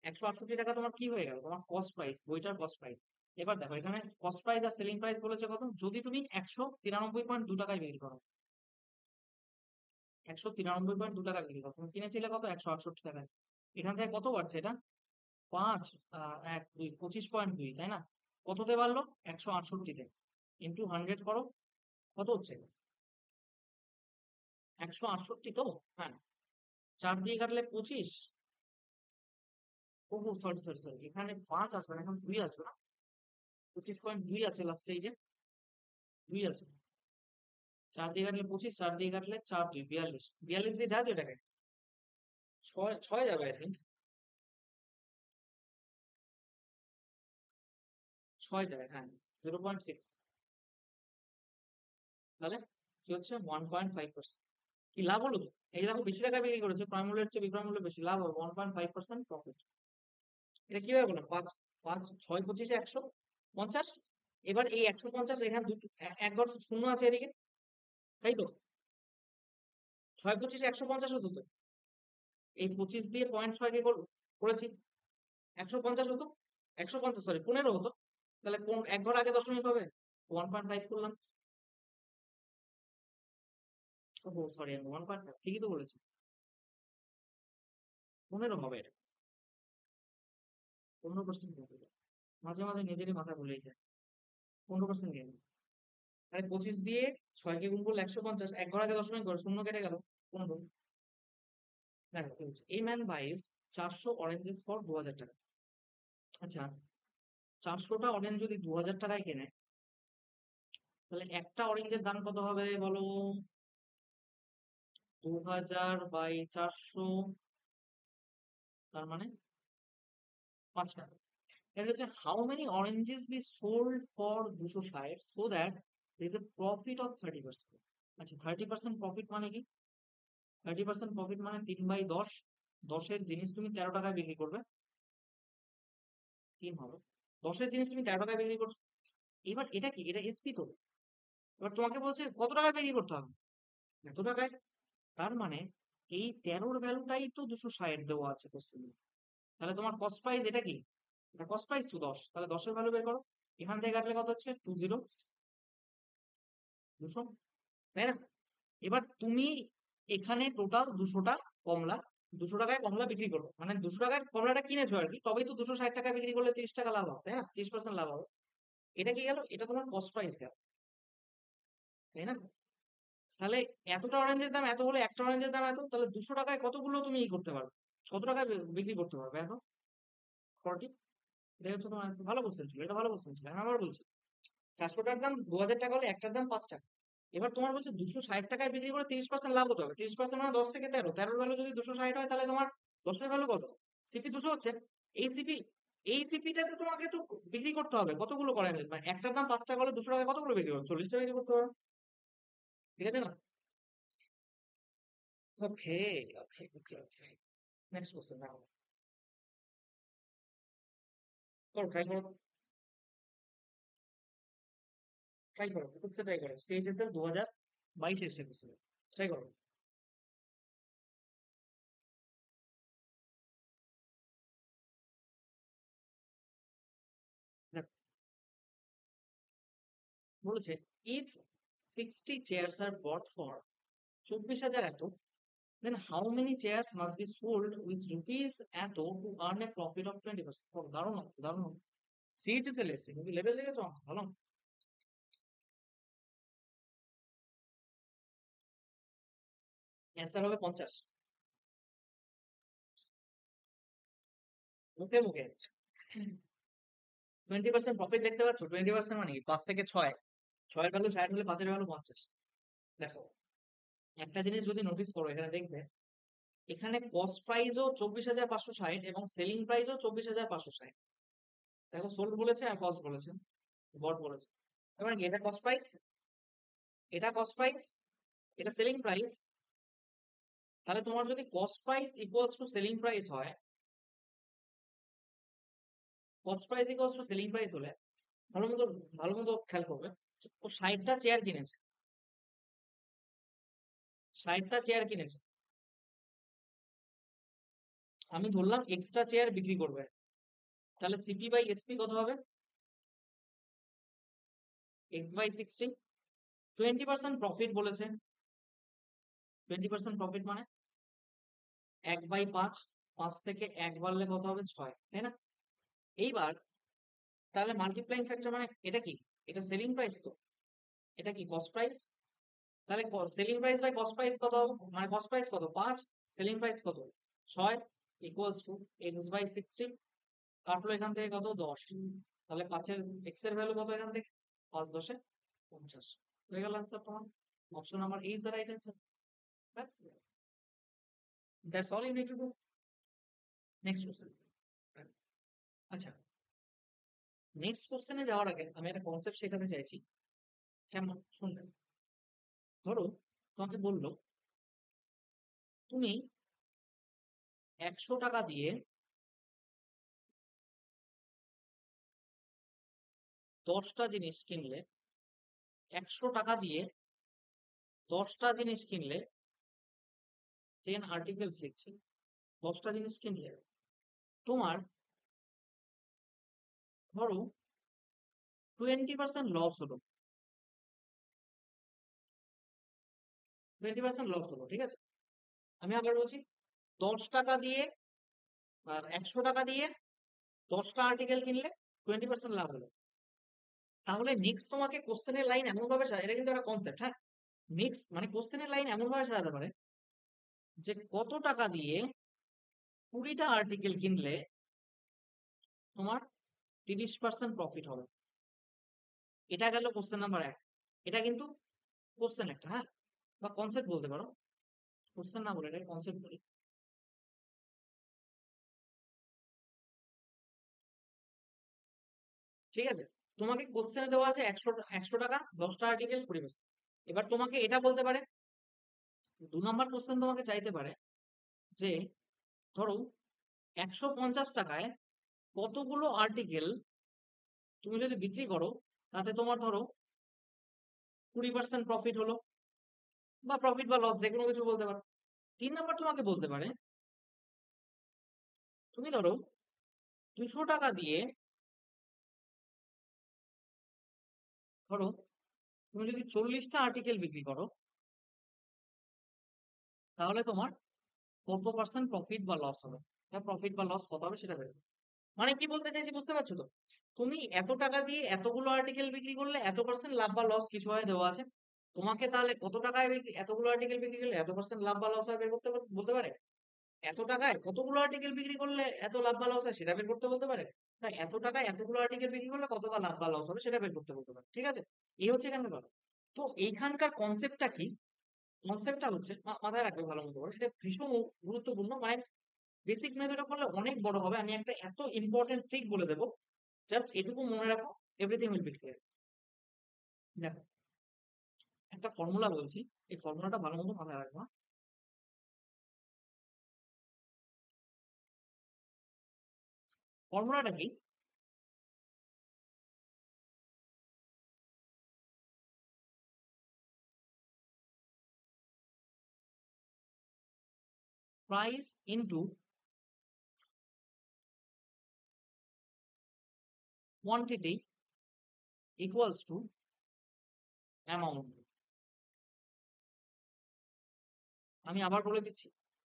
168 টাকা তোমার কি হয়ে গেল, তোমার কস্ট প্রাইস, বইটার কস্ট প্রাইস। এবার দেখো এখানে কস্ট প্রাইস আর সেলিং প্রাইস বলেছে কত, যদি তুমি 193.2 টাকায় বিক্রি করো, 193.2 টাকা বিক্রি করো, তুমি কিনেছিলে কত, 168 টাকায়, এখান থেকে কত বাড়ছে এটা, 5, 1, 2, 25.2, তাই না? কততে বাড়লো, 168-তে, ইন্টু 100 করো, কত হচ্ছে, 168 তো, হ্যাঁ, 4 দিয়ে কাটলে 25, ও সরি সরি সরি, এখানে 5 আসবে না, এখন 2 আসবে না, 25.2 আছে লাস্টে, এই যে 2 আছে, 4 দিয়ে কাটলে 25, 4 দিয়ে কাটলে 4, 2, 42, 42 দিয়ে যা, এটাকে 6, 6 যাবে আই থিঙ্ক, 6 যাবে, হ্যাঁ, 0.6, তাহলে কি হচ্ছে, 1.5%, কি লাভ হলো তো? এই দেখো বেশি টাকা বিক্রি করেছে, ক্রয় মূল্যের চেয়ে বিক্রয় মূল্য বেশি, লাভ হবে 1.5% প্রফিট। এটা কিভাবে বললাম? পাঁচ পাঁচ ছয় পঁচিশে 150। এবার এই 150 এখানে দুটো এক ঘর শূন্য আছে এদিকে, তাই তো? 6 পঁচিশে 150 হতো তো, এই 25 দিয়ে 0.6 কে করেছি, 150 হতো, 150 সরি 15 হতো। তাহলে কোন এক ঘর আগে দশমিক হবে? 1.5 করলাম। ও সরি, আমি 1.5 ঠিকই তো বলেছি, 15 হবে এটা, 15% প্রফিট। মাঝে মাঝে নিজেরই মাথা ভুলেই যায়। 15% গেইন। আরে 25 দিয়ে 6 কে গুণ করলে 150, এক ঘর আগে দশমিক ঘর শূন্য কেটে গেল, 15। দেখো কি বলছে, এই ম্যান বাইস 400 অরেঞ্জেস ফর 2000 টাকা। আচ্ছা, 400টা অরেঞ্জ যদি 2000 টাকায় কেনে, তাহলে একটা অরেঞ্জের দাম কত হবে বলো? 2000/400, তার মানে 5 টাকা। এটা হচ্ছে how many oranges B sold for 260 so that there is a profit of 30%। আচ্ছা, 30% প্রফিট মানে কি? 30% প্রফিট মানে 3/10। 10-এর জিনিস তুমি 13 টাকায় বিক্রি করবে, 3 হবে। 10-এর জিনিস তুমি 13 টাকায় বিক্রি করছো। এবার এটা কি? এটা এসপি তো। এবার তোমাকে বলছে কত টাকায় বিক্রি করতে হবে? এত টাকায়। তার মানে এই 13-র ভ্যালুটাই তো 260 দেওয়া আছে কোশ্চেনে। তাহলে তোমার কস্ট প্রাইস এটা কি? এটা কস্ট প্রাইস তো 10, তাহলে 10-এর ভ্যালু বের করো। এখান থেকে কাটলে কত হচ্ছে? 20, 200, তাই না? এবার তুমি এখানে টোটাল 200টা কমলা, 200 টাকায় কমলা বিক্রি করো, মানে 200 টাকায় কমলাটা কিনেছো আর কি, তবেই তো 260 টাকা বিক্রি করলে 30 টাকা লাভ হবে, তাই না? 30% লাভ হবে। এটা কি গেল? এটা তোমার কস্ট প্রাইস গেল, তাই না? তাহলে এতটা অরেঞ্জের দাম এত হলে একটা অরেঞ্জের দাম এত, তাহলে 200 টাকায় কতগুলো তুমি ই করতে পারবে? কত টাকায় বিক্রি করতে পারবে এত? 40। এটা হচ্ছে তোমার answer। ভালো কোশ্চেন ছিল, এটা ভালো কোশ্চেন ছিল। আমি আবার বলছি, 400টার দাম 2000 টাকা হলে একটার দাম 5 টাকা। এবার তোমার বলছে 260 টাকায় বিক্রি করে 30% লাভ হতে হবে। 30% মানে 10 থেকে 13, 13-র ভ্যালু যদি 260 হয়, তাহলে তোমার 10-এর ভ্যালু কত? সিপি 200 হচ্ছে। এই সিপি, এই সিপিটাতে তোমাকে তো বিক্রি করতে হবে কতগুলো করা যায়, মানে একটার দাম 5 টাকা হলে 200 টাকায় কতগুলো বিক্রি করবে? 40টা বিক্রি করতে হবে, ঠিক আছে না? ওকে, ওকে, ওকে, ওকে। নেক্সট কোশ্চেন দেখো, করো, ট্রাই করো, ট্রাই করো, বুঝতে ট্রাই করো। সিএইচএস এর 2022 এসে কোশ্চেন, ট্রাই করো। দেখো, বলেছে if 60 chairs are bought for 24,000 এত, then how many chairs must be sold with rupees এত to earn a profit of 20%? ও, দারুণ হবে, দারুণ হবে। সিএইচএস এর এসে তুমি লেভেল দেখেছো? ভালো। অ্যান্সার হবে 50। মুখে মুখে 20% প্রফিট দেখতে পাচ্ছ? 20% মানে কি? 5 থেকে 6, 6-এর ভ্যালু 60 হলে 5-এর ভ্যালু 50। দেখো, একটা জিনিস যদি নোটিস করো, এখানে দেখবে এখানে কস্ট প্রাইসও 24,560 এবং সেলিং প্রাইসও 24,560। দেখো, সোল্ড বলেছে আর কস্ট বলেছে, বট বলেছে। এবার কি এটা কস্ট প্রাইস, এটা কস্ট প্রাইস, এটা সেলিং প্রাইস। তাহলে তোমার যদি cost price equals to selling price হয়, cost price equals to selling price হলে, ভালো মতো, ভালো মতো খেয়াল করবে, ও 60টা চেয়ার কিনেছে, 60টা চেয়ার কিনেছে। আমি ধরলাম এক্সট্রা চেয়ার বিক্রি করবে, তাহলে সিপি বাই এসপি কত হবে? x/60। 20% প্রফিট বলেছে, 20% প্রফিট মানে 1/5, 5 থেকে 1 বাড়লে কত হবে? 6, তাই না? এইবার তাহলে মাল্টিপ্লাইং ফ্যাক্টর মানে এটা কি? এটা সেলিং প্রাইস তো, এটা কি কস্ট প্রাইস? তাহলে selling price by cost price কত হবে? মানে কস্ট প্রাইস কত? 5, সেলিং প্রাইস কত? 6, ইকুয়ালস টু x/60। কাটলো এখান থেকে কত? 10। তাহলে 5-এর এক্স এর ভ্যালু কত এখান থেকে? 5 10 এ 50 হয়ে গেল आंसर তোমার। Option number A is the right answer. That's all you need to do. Next question. আচ্ছা, নেক্সট কোশ্চেনে যাওয়ার আগে আমি একটা কনসেপ্ট শেখাতে চাইছি। কেমন শুনবেন? ধরো তোমাকে বললো তুমি 100 টাকা দিয়ে 10টা জিনিস কিনলে, 100 টাকা দিয়ে 10টা জিনিস কিনলে, 10 আর্টিকেলস লিখছি, 10টা জিনিস কিনলে তোমার ধরো 20% লস হলো, 20% লস হলো, ঠিক আছে? আমি আবার বলছি, 10 টাকা দিয়ে আর 100 টাকা দিয়ে 10টা আর্টিকেল কিনলে 20% লাভ হলো। তাহলে নেক্সট তোমাকে কোশ্চেনের লাইন এমন ভাবে এটা কিন্তু একটা কনসেপ্ট, হ্যাঁ। নেক্সট মানে কোশ্চেনের লাইন এমন ভাবে সাজাতে পারে যে কত টাকা দিয়ে 20টা আর্টিকেল কিনলে তোমার 30% প্রফিট হবে। এটা গেল কোশ্চেন নাম্বার 1। এটা কিন্তু কোশ্চেন একটা, হ্যাঁ, বা কনসেপ্ট বলতে পারো, কোশ্চেন না বলে এটাকে কনসেপ্ট বলি। ঠিক আছে, তোমাকে কোশ্চেনে দেওয়া আছে 100 টাকা 10টা আর্টিকেল 20%। এবার তোমাকে এটা বলতে পারে, 2 নম্বর কোশ্চেন তোমাকে চাইতে পারে যে ধরো 150 টাকায় কতগুলো আর্টিকেল তুমি যদি বিক্রি করো তাতে তোমার ধরো 20% প্রফিট হলো, বা প্রফিট বা লস যে কোনো কিছু বলতে পারো। 3 নম্বর তোমাকে বলতে পারে তুমি ধরো 200 টাকা দিয়ে, ধরো তুমি যদি 40টা আর্টিকেল বিক্রি করো তাহলে তোমার কত পার্সেন্ট প্রফিট বা লস হবে। প্রফিট বা লস কত হবে সেটা বের করো। মানে কি বলতে চাইছি বুঝতে পারছো তো? তুমি এত টাকা দিয়ে এতগুলো আর্টিকেল বিক্রি করলে এত পার্সেন্ট লাভ বা লস কিছু হয় দেওয়া আছে, তোমাকে তাহলে কত টাকায় এতগুলো আর্টিকেল বিক্রি করলে এত পার্সেন্ট লাভ বা লস হয় বের করতে বলতে পারে। এত টাকায় কতগুলো আর্টিকেল বিক্রি করলে এত লাভ বা লস হয় সেটা বের করতে বলতে পারে। তাই এত টাকায় এতগুলো আর্টিকেল বিক্রি করলে কতটা লাভ বা লস হবে সেটা বের করতে বলতে পারে, ঠিক আছে? এই হচ্ছে এখানকার কথা। তো এইখানকার কনসেপ্টটা কি? কনসেপ্টটা হচ্ছে মাথায় রাখবে ভালো মতো করে, এটা ভীষণ গুরুত্বপূর্ণ। মানে বেসিক মেথডে করলে অনেক বড় হবে, আমি একটা এত ইম্পর্টেন্ট ট্রিক বলে দেবো, জাস্ট এটুকু মনে রাখো, এভরিথিং উইল বি ক্লিয়ার। দেখো, একটা ফর্মুলা বলছি, এই ফর্মুলাটা ভালো মতো মাথায় রাখবা। ফর্মুলাটা কি? Price into quantity equals to amount. আমি আবার বলে দিচ্ছি,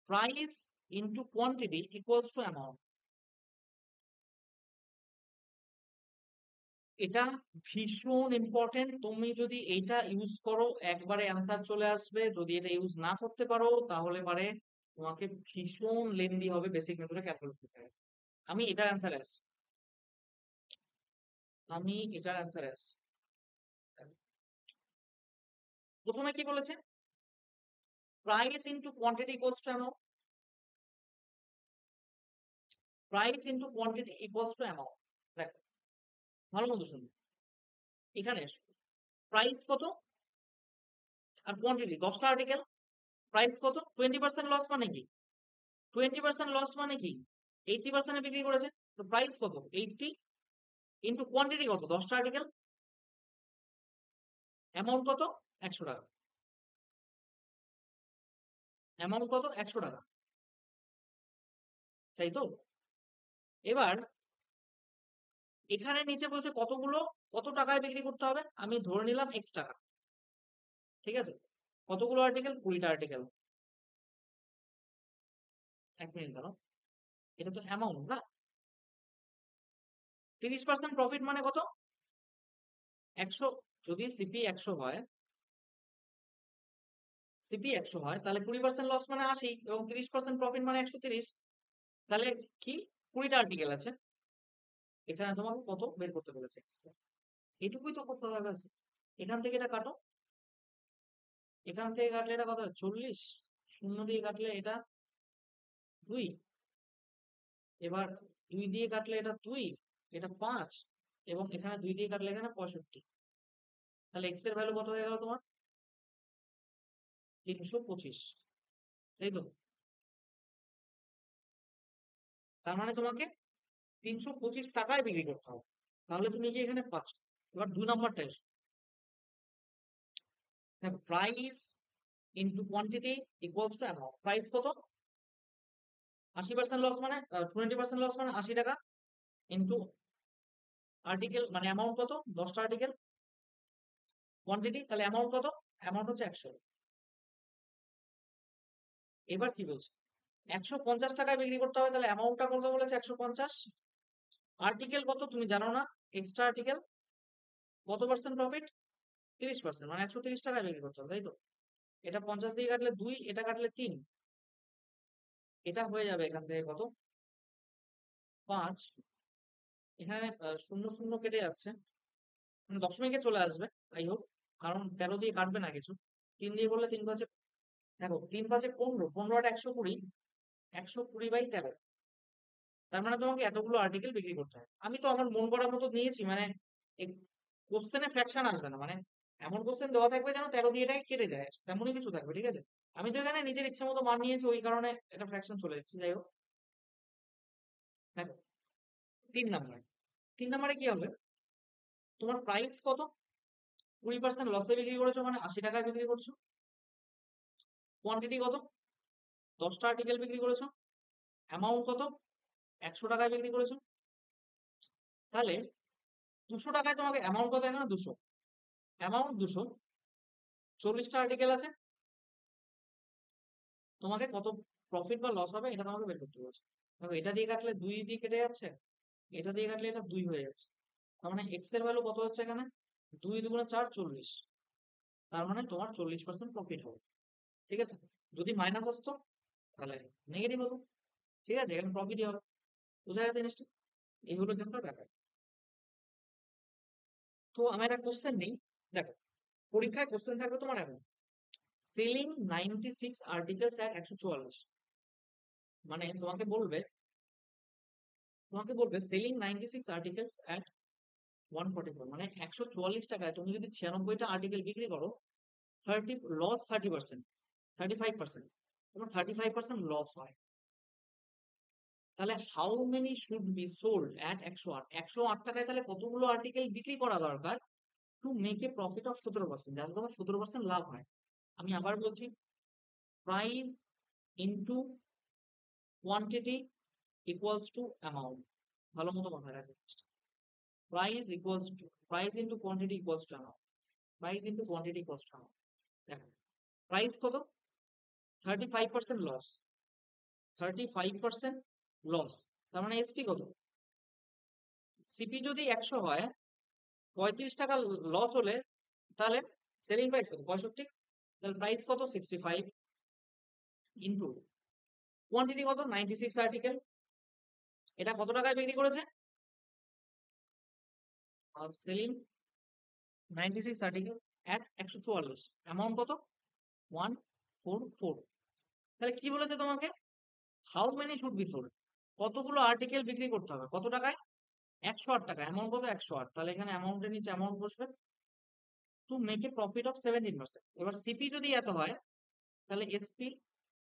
price into quantity equals to amount. এটা ভীষণ ইম্পর্টেন্ট। তুমি যদি এইটা ইউজ করো একবারে অ্যান্সার চলে আসবে, যদি এটা ইউজ না করতে পারো তাহলে পারে তোমাকে ভীষণ লেন্দি হবে বেসিক মেথডে ক্যালকুলেট করতে হবে। আমি এটার অ্যান্সার আসছি, আমি এটার অ্যান্সার আসছি। প্রথমে কি বলেছে? Price into quantity equals to amount. Price into quantity equals to amount. দেখো ভালো মতো শুনুন, এখানে এসো, প্রাইস কত আর কোয়ান্টিটি, 10টা আর্টিকেল, প্রাইস কত, 20% লস মানে কি? 20% লস মানে কি? 80% বিক্রি করেছে, তো প্রাইস কত, 80, ইন্টু কোয়ান্টিটি কত, 10টা আর্টিকেল, অ্যামাউন্ট কত, 100 টাকা। অ্যামাউন্ট কত, 100 টাকা, তাই তো? এবার এখানে নিচে বলছে কতগুলো, কত টাকায় বিক্রি করতে হবে, আমি ধরে নিলাম X টাকা, ঠিক আছে? কতগুলো আর্টিকেল, 20টা আর্টিকেল। 1 মিনিট দাঁড়াও, এটা তো অ্যামাউন্ট না? 30% প্রফিট মানে কত, 100। যদি সিপি 100 হয়, সিপি 100 হয় তাহলে 20% লস মানে 80, এবং 30% প্রফিট মানে 130। তাহলে কি, 20টা আর্টিকেল আছে, এখানে তোমাকে কত বের করতে বলেছে? এটুকুই তো করতে হবে ব্যাস। এখান থেকে এটা কাটো, এখান থেকে কাটলে এটা কত হয়? 40, শূন্য দিয়ে কাটলে এটা 2, এবার 2 দিয়ে কাটলে এটা 2, এটা 5, এবং এখানে 2 দিয়ে কাটলে এখানে 65। তাহলে এক্স এর ভ্যালু কত হয়ে গেল তোমার? 325, তাই তো? তার মানে তোমাকে 325 টাকায় বিক্রি করতে হবে, তাহলে তুমি কি এখানে পাচ্ছ। এবার 2 নম্বরটা এসো, দেখো price into quantity equals to amount. Price কত, 80% লস মানে 20% লস মানে 80 টাকা, ইন্টু আর্টিকেল মানে অ্যামাউন্ট কত, 10টা আর্টিকেল, কোয়ান্টিটি তাহলে অ্যামাউন্ট কত, অ্যামাউন্ট হচ্ছে 100। এবার কি বলছে, 150 টাকায় বিক্রি করতে হবে, তাহলে অ্যামাউন্টটা কত বলেছে, 150। আর্টিকেল কত তুমি জানো না, এক্সট্রা আর্টিকেল কত পার্সেন্ট প্রফিট, 30%, মানে 130 টাকায় বিক্রি করতে হবে, তাই তো। এটা 50 দিয়ে কাটলে 2, এটা কাটলে 3, এটা হয়ে যাবে এখান থেকে কত, 5। এখানে শূন্য শূন্য কেটে যাচ্ছে, মানে দশমিকে চলে আসবে, যাই হোক, কারণ 13 দিয়ে কাটবে না কিছু। 3 দিয়ে করলে 3 5, দেখো 3 5 15, 15 আর 120, 120/13। তার মানে তোমাকে এতগুলো আর্টিকেল বিক্রি করতে হবে। আমি তো আমার মন করার মতো নিয়েছি, মানে কোশ্চেনে ফ্র্যাকশন আসবে না, মানে এমন কোশ্চেন দেওয়া থাকবে যেন 13 দিয়ে এটাকে কেটে যায়, তেমনই কিছু থাকবে, ঠিক আছে। আমি তো এখানে নিজের ইচ্ছে মতো মান নিয়েছি, ওই কারণে এটা ফ্র্যাকশন চলে এসেছে, যাই হোক। দেখো 3 নম্বরে, 3 নম্বরে কি হবে, তোমার প্রাইস কত, 20% লসে বিক্রি করেছো মানে 80 টাকায় বিক্রি করছো। কোয়ান্টিটি কত, 10টা আর্টিকেল বিক্রি করেছো। অ্যামাউন্ট কত, 100 টাকায় বিক্রি করেছো। তাহলে 200 টাকায় তোমাকে অ্যামাউন্ট কত, এখানে 200, অ্যামাউন্ট 200, 40টা আর্টিকেল আছে, তোমাকে কত প্রফিট বা লস হবে এটা তোমাকে বের করতে বলছে। দেখো এটা দিয়ে কাটলে 2 দিয়ে কেটে যাচ্ছে, এটা দিয়ে কাটলে এটা 2 হয়ে যাচ্ছে, তার মানে এক্স এর ভ্যালু কত হচ্ছে এখানে, 2 2 4 40, তার মানে তোমার 40% প্রফিট হবে, ঠিক আছে। যদি মাইনাস আসতো তাহলে নেগেটিভ হতো, ঠিক আছে, এখানে প্রফিটই হবে। বোঝা গেছে জিনিসটা, এই হলো কিন্তু ব্যাপার। তো আমি একটা কোশ্চেন নেই, দেখো পরীক্ষায় কোশ্চেন থাকবে তোমার এখন, সেলিং 96 আর্টিকেলস এট 144, মানে তোমাকে বলবে সেলিং 96 আর্টিকেলস এট 144, মানে 144 টাকায় তুমি যদি 96টা আর্টিকেল বিক্রি করো, 30 লস, 30%, 35%, তোমার 35% লস হয়। তাহলে how many should be sold at 108, 108 টাকায় তাহলে কতগুলো আর্টিকেল বিক্রি করা দরকার to make a profit of 17%, যাতে তোমার 17% লাভ হয়। আমি আবার বলছি, price into quantity equals to amount, ভালো মতো মাথায় রাখবে। Price into quantity equals to amount, price into quantity equals to amount. দেখো প্রাইস কত, 35% লস, 35% লস, তার মানে এসপি কত, সিপি যদি 100 হয়, 35 টাকা লস হলে তাহলে সেলিং প্রাইস কত, 65, তাহলে প্রাইস কত, 65, ইন্টু কোয়ান্টিটি কত, 96 আর্টিকেল, এটা কত টাকায় বিক্রি করেছে, সেলিং 96 আর্টিকেল এট 144, অ্যামাউন্ট কত, 144। তাহলে কি বলেছে তোমাকে, how many should be sold, কতগুলো আর্টিকেল বিক্রি করতে হবে, কত টাকায়, 108 টাকা, অ্যামাউন্ট কত, 108, তাহলে এখানে অ্যামাউন্টের নিচে অ্যামাউন্ট বসবে, two make a profit of 17%। এবার সিপি যদি এত হয়, তাহলে এসপি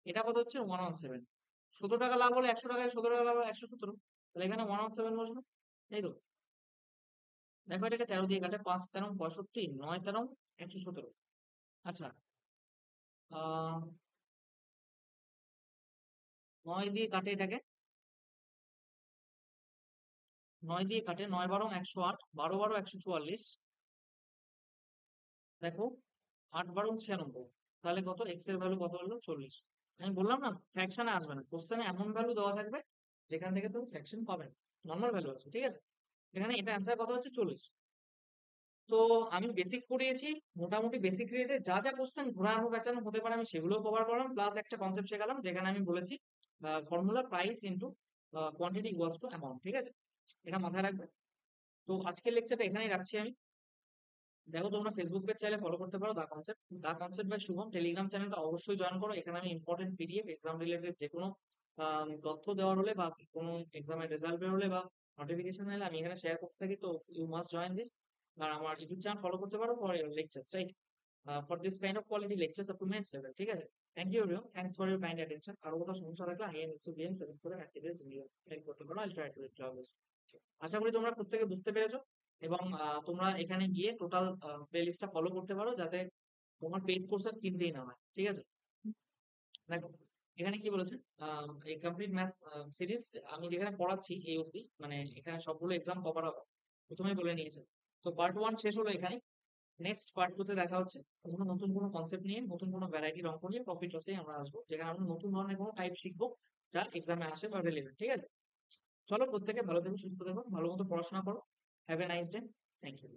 এটা কত হচ্ছে, 117, 17 টাকা লাভ হলে 100 টাকায়, 17 টাকা লাভ হলে 117, তাহলে এখানে 117 বসবে, তাই তো। দেখো এটাকে 13 দিয়ে কাটে, 5 13 65, 9 13 117। আচ্ছা, আহ 9 দিয়ে কাটে এটাকে, 9 দিয়ে কাটে, 9 12 108, 12 12 144, দেখো 8 12 96, তাহলে কত, এক্স এর ভ্যালু কত হলো, 40। আমি বললাম না ফ্র্যাকশনে আসবে না, কোশ্চেনে এমন ভ্যালু দেওয়া থাকবে যেখান থেকে তুমি ফ্র্যাকশন পাবে না, নর্মাল ভ্যালু আছে, ঠিক আছে। এখানে এটা অ্যান্সার কত হচ্ছে, 40। তো আমি বেসিক পড়িয়েছি, মোটামুটি বেসিক রিলেটেড যা যা কোশ্চেন ঘোরানো পেঁচানো হতে পারে আমি সেগুলো কভার করলাম, প্লাস একটা কনসেপ্ট শেখালাম, যেখানে আমি বলেছি formula price into quantity equals to amount, ঠিক আছে, এটা মাথায় রাখবে। তো আজকের লেকচারটা এখানেই রাখছি আমি। দেখো তোমরা ফেসবুক পেজ চাইলে ফলো করতে পারো, দা কনসেপ্ট বাই শুভম। টেলিগ্রাম চ্যানেলটা অবশ্যই জয়েন করো, এখানে আমি ইম্পর্টেন্ট পিডিএফ, এক্সাম রিলেটেড যে কোনো তথ্য দেওয়ার হলে বা কোনো এক্সামের রেজাল্ট বের হলে বা নোটিফিকেশন এলে আমি এখানে শেয়ার করতে থাকি, তো ইউ মাস্ট জয়েন দিস। আর আমার ইউটিউব চ্যানেল ফলো করতে পারো for lectures, right, for this kind of quality lectures up to mains level, ঠিক আছে। Thank you everyone, thanks for your kind attention. কারো কোথাও সমস্যা থাকলে IMSUBN77 মেল করতে পারো, আইল ট্রাই টু রিপ্লাই। আশা করি তোমরা প্রত্যেকে বুঝতে পেরেছো, এবং তোমরা এখানে গিয়ে টোটাল প্লে লিস্টটা ফলো করতে পারো, যাতে তোমার পেইড কোর্স আর কিনতেই না হয়, ঠিক আছে? দেখো এখানে কি বলেছে, এই কমপ্লিট ম্যাথ সিরিজ আমি যেখানে পড়াচ্ছি এই অবধি, মানে এখানে সবগুলো এক্সাম কভার হবে, প্রথমেই বলে নিয়েছে। তো পার্ট ওয়ান শেষ হলো এখানে। নেক্সট পার্ট টু তে দেখা হচ্ছে কোনো নতুন কোনো কনসেপ্ট নিয়ে, নতুন কোনো ভ্যারাইটির অঙ্ক নিয়ে, প্রফিট লসে আমরা আসবো, যেখানে আমরা নতুন ধরনের কোনো টাইপ শিখবো যা এক্সামে আসে বা রেলেভেন্ট, ঠিক আছে? চলো প্রত্যেকে ভালো থেকো, সুস্থ থেকো, ভালো মতো পড়াশোনা করো। Have a nice day. Thank you.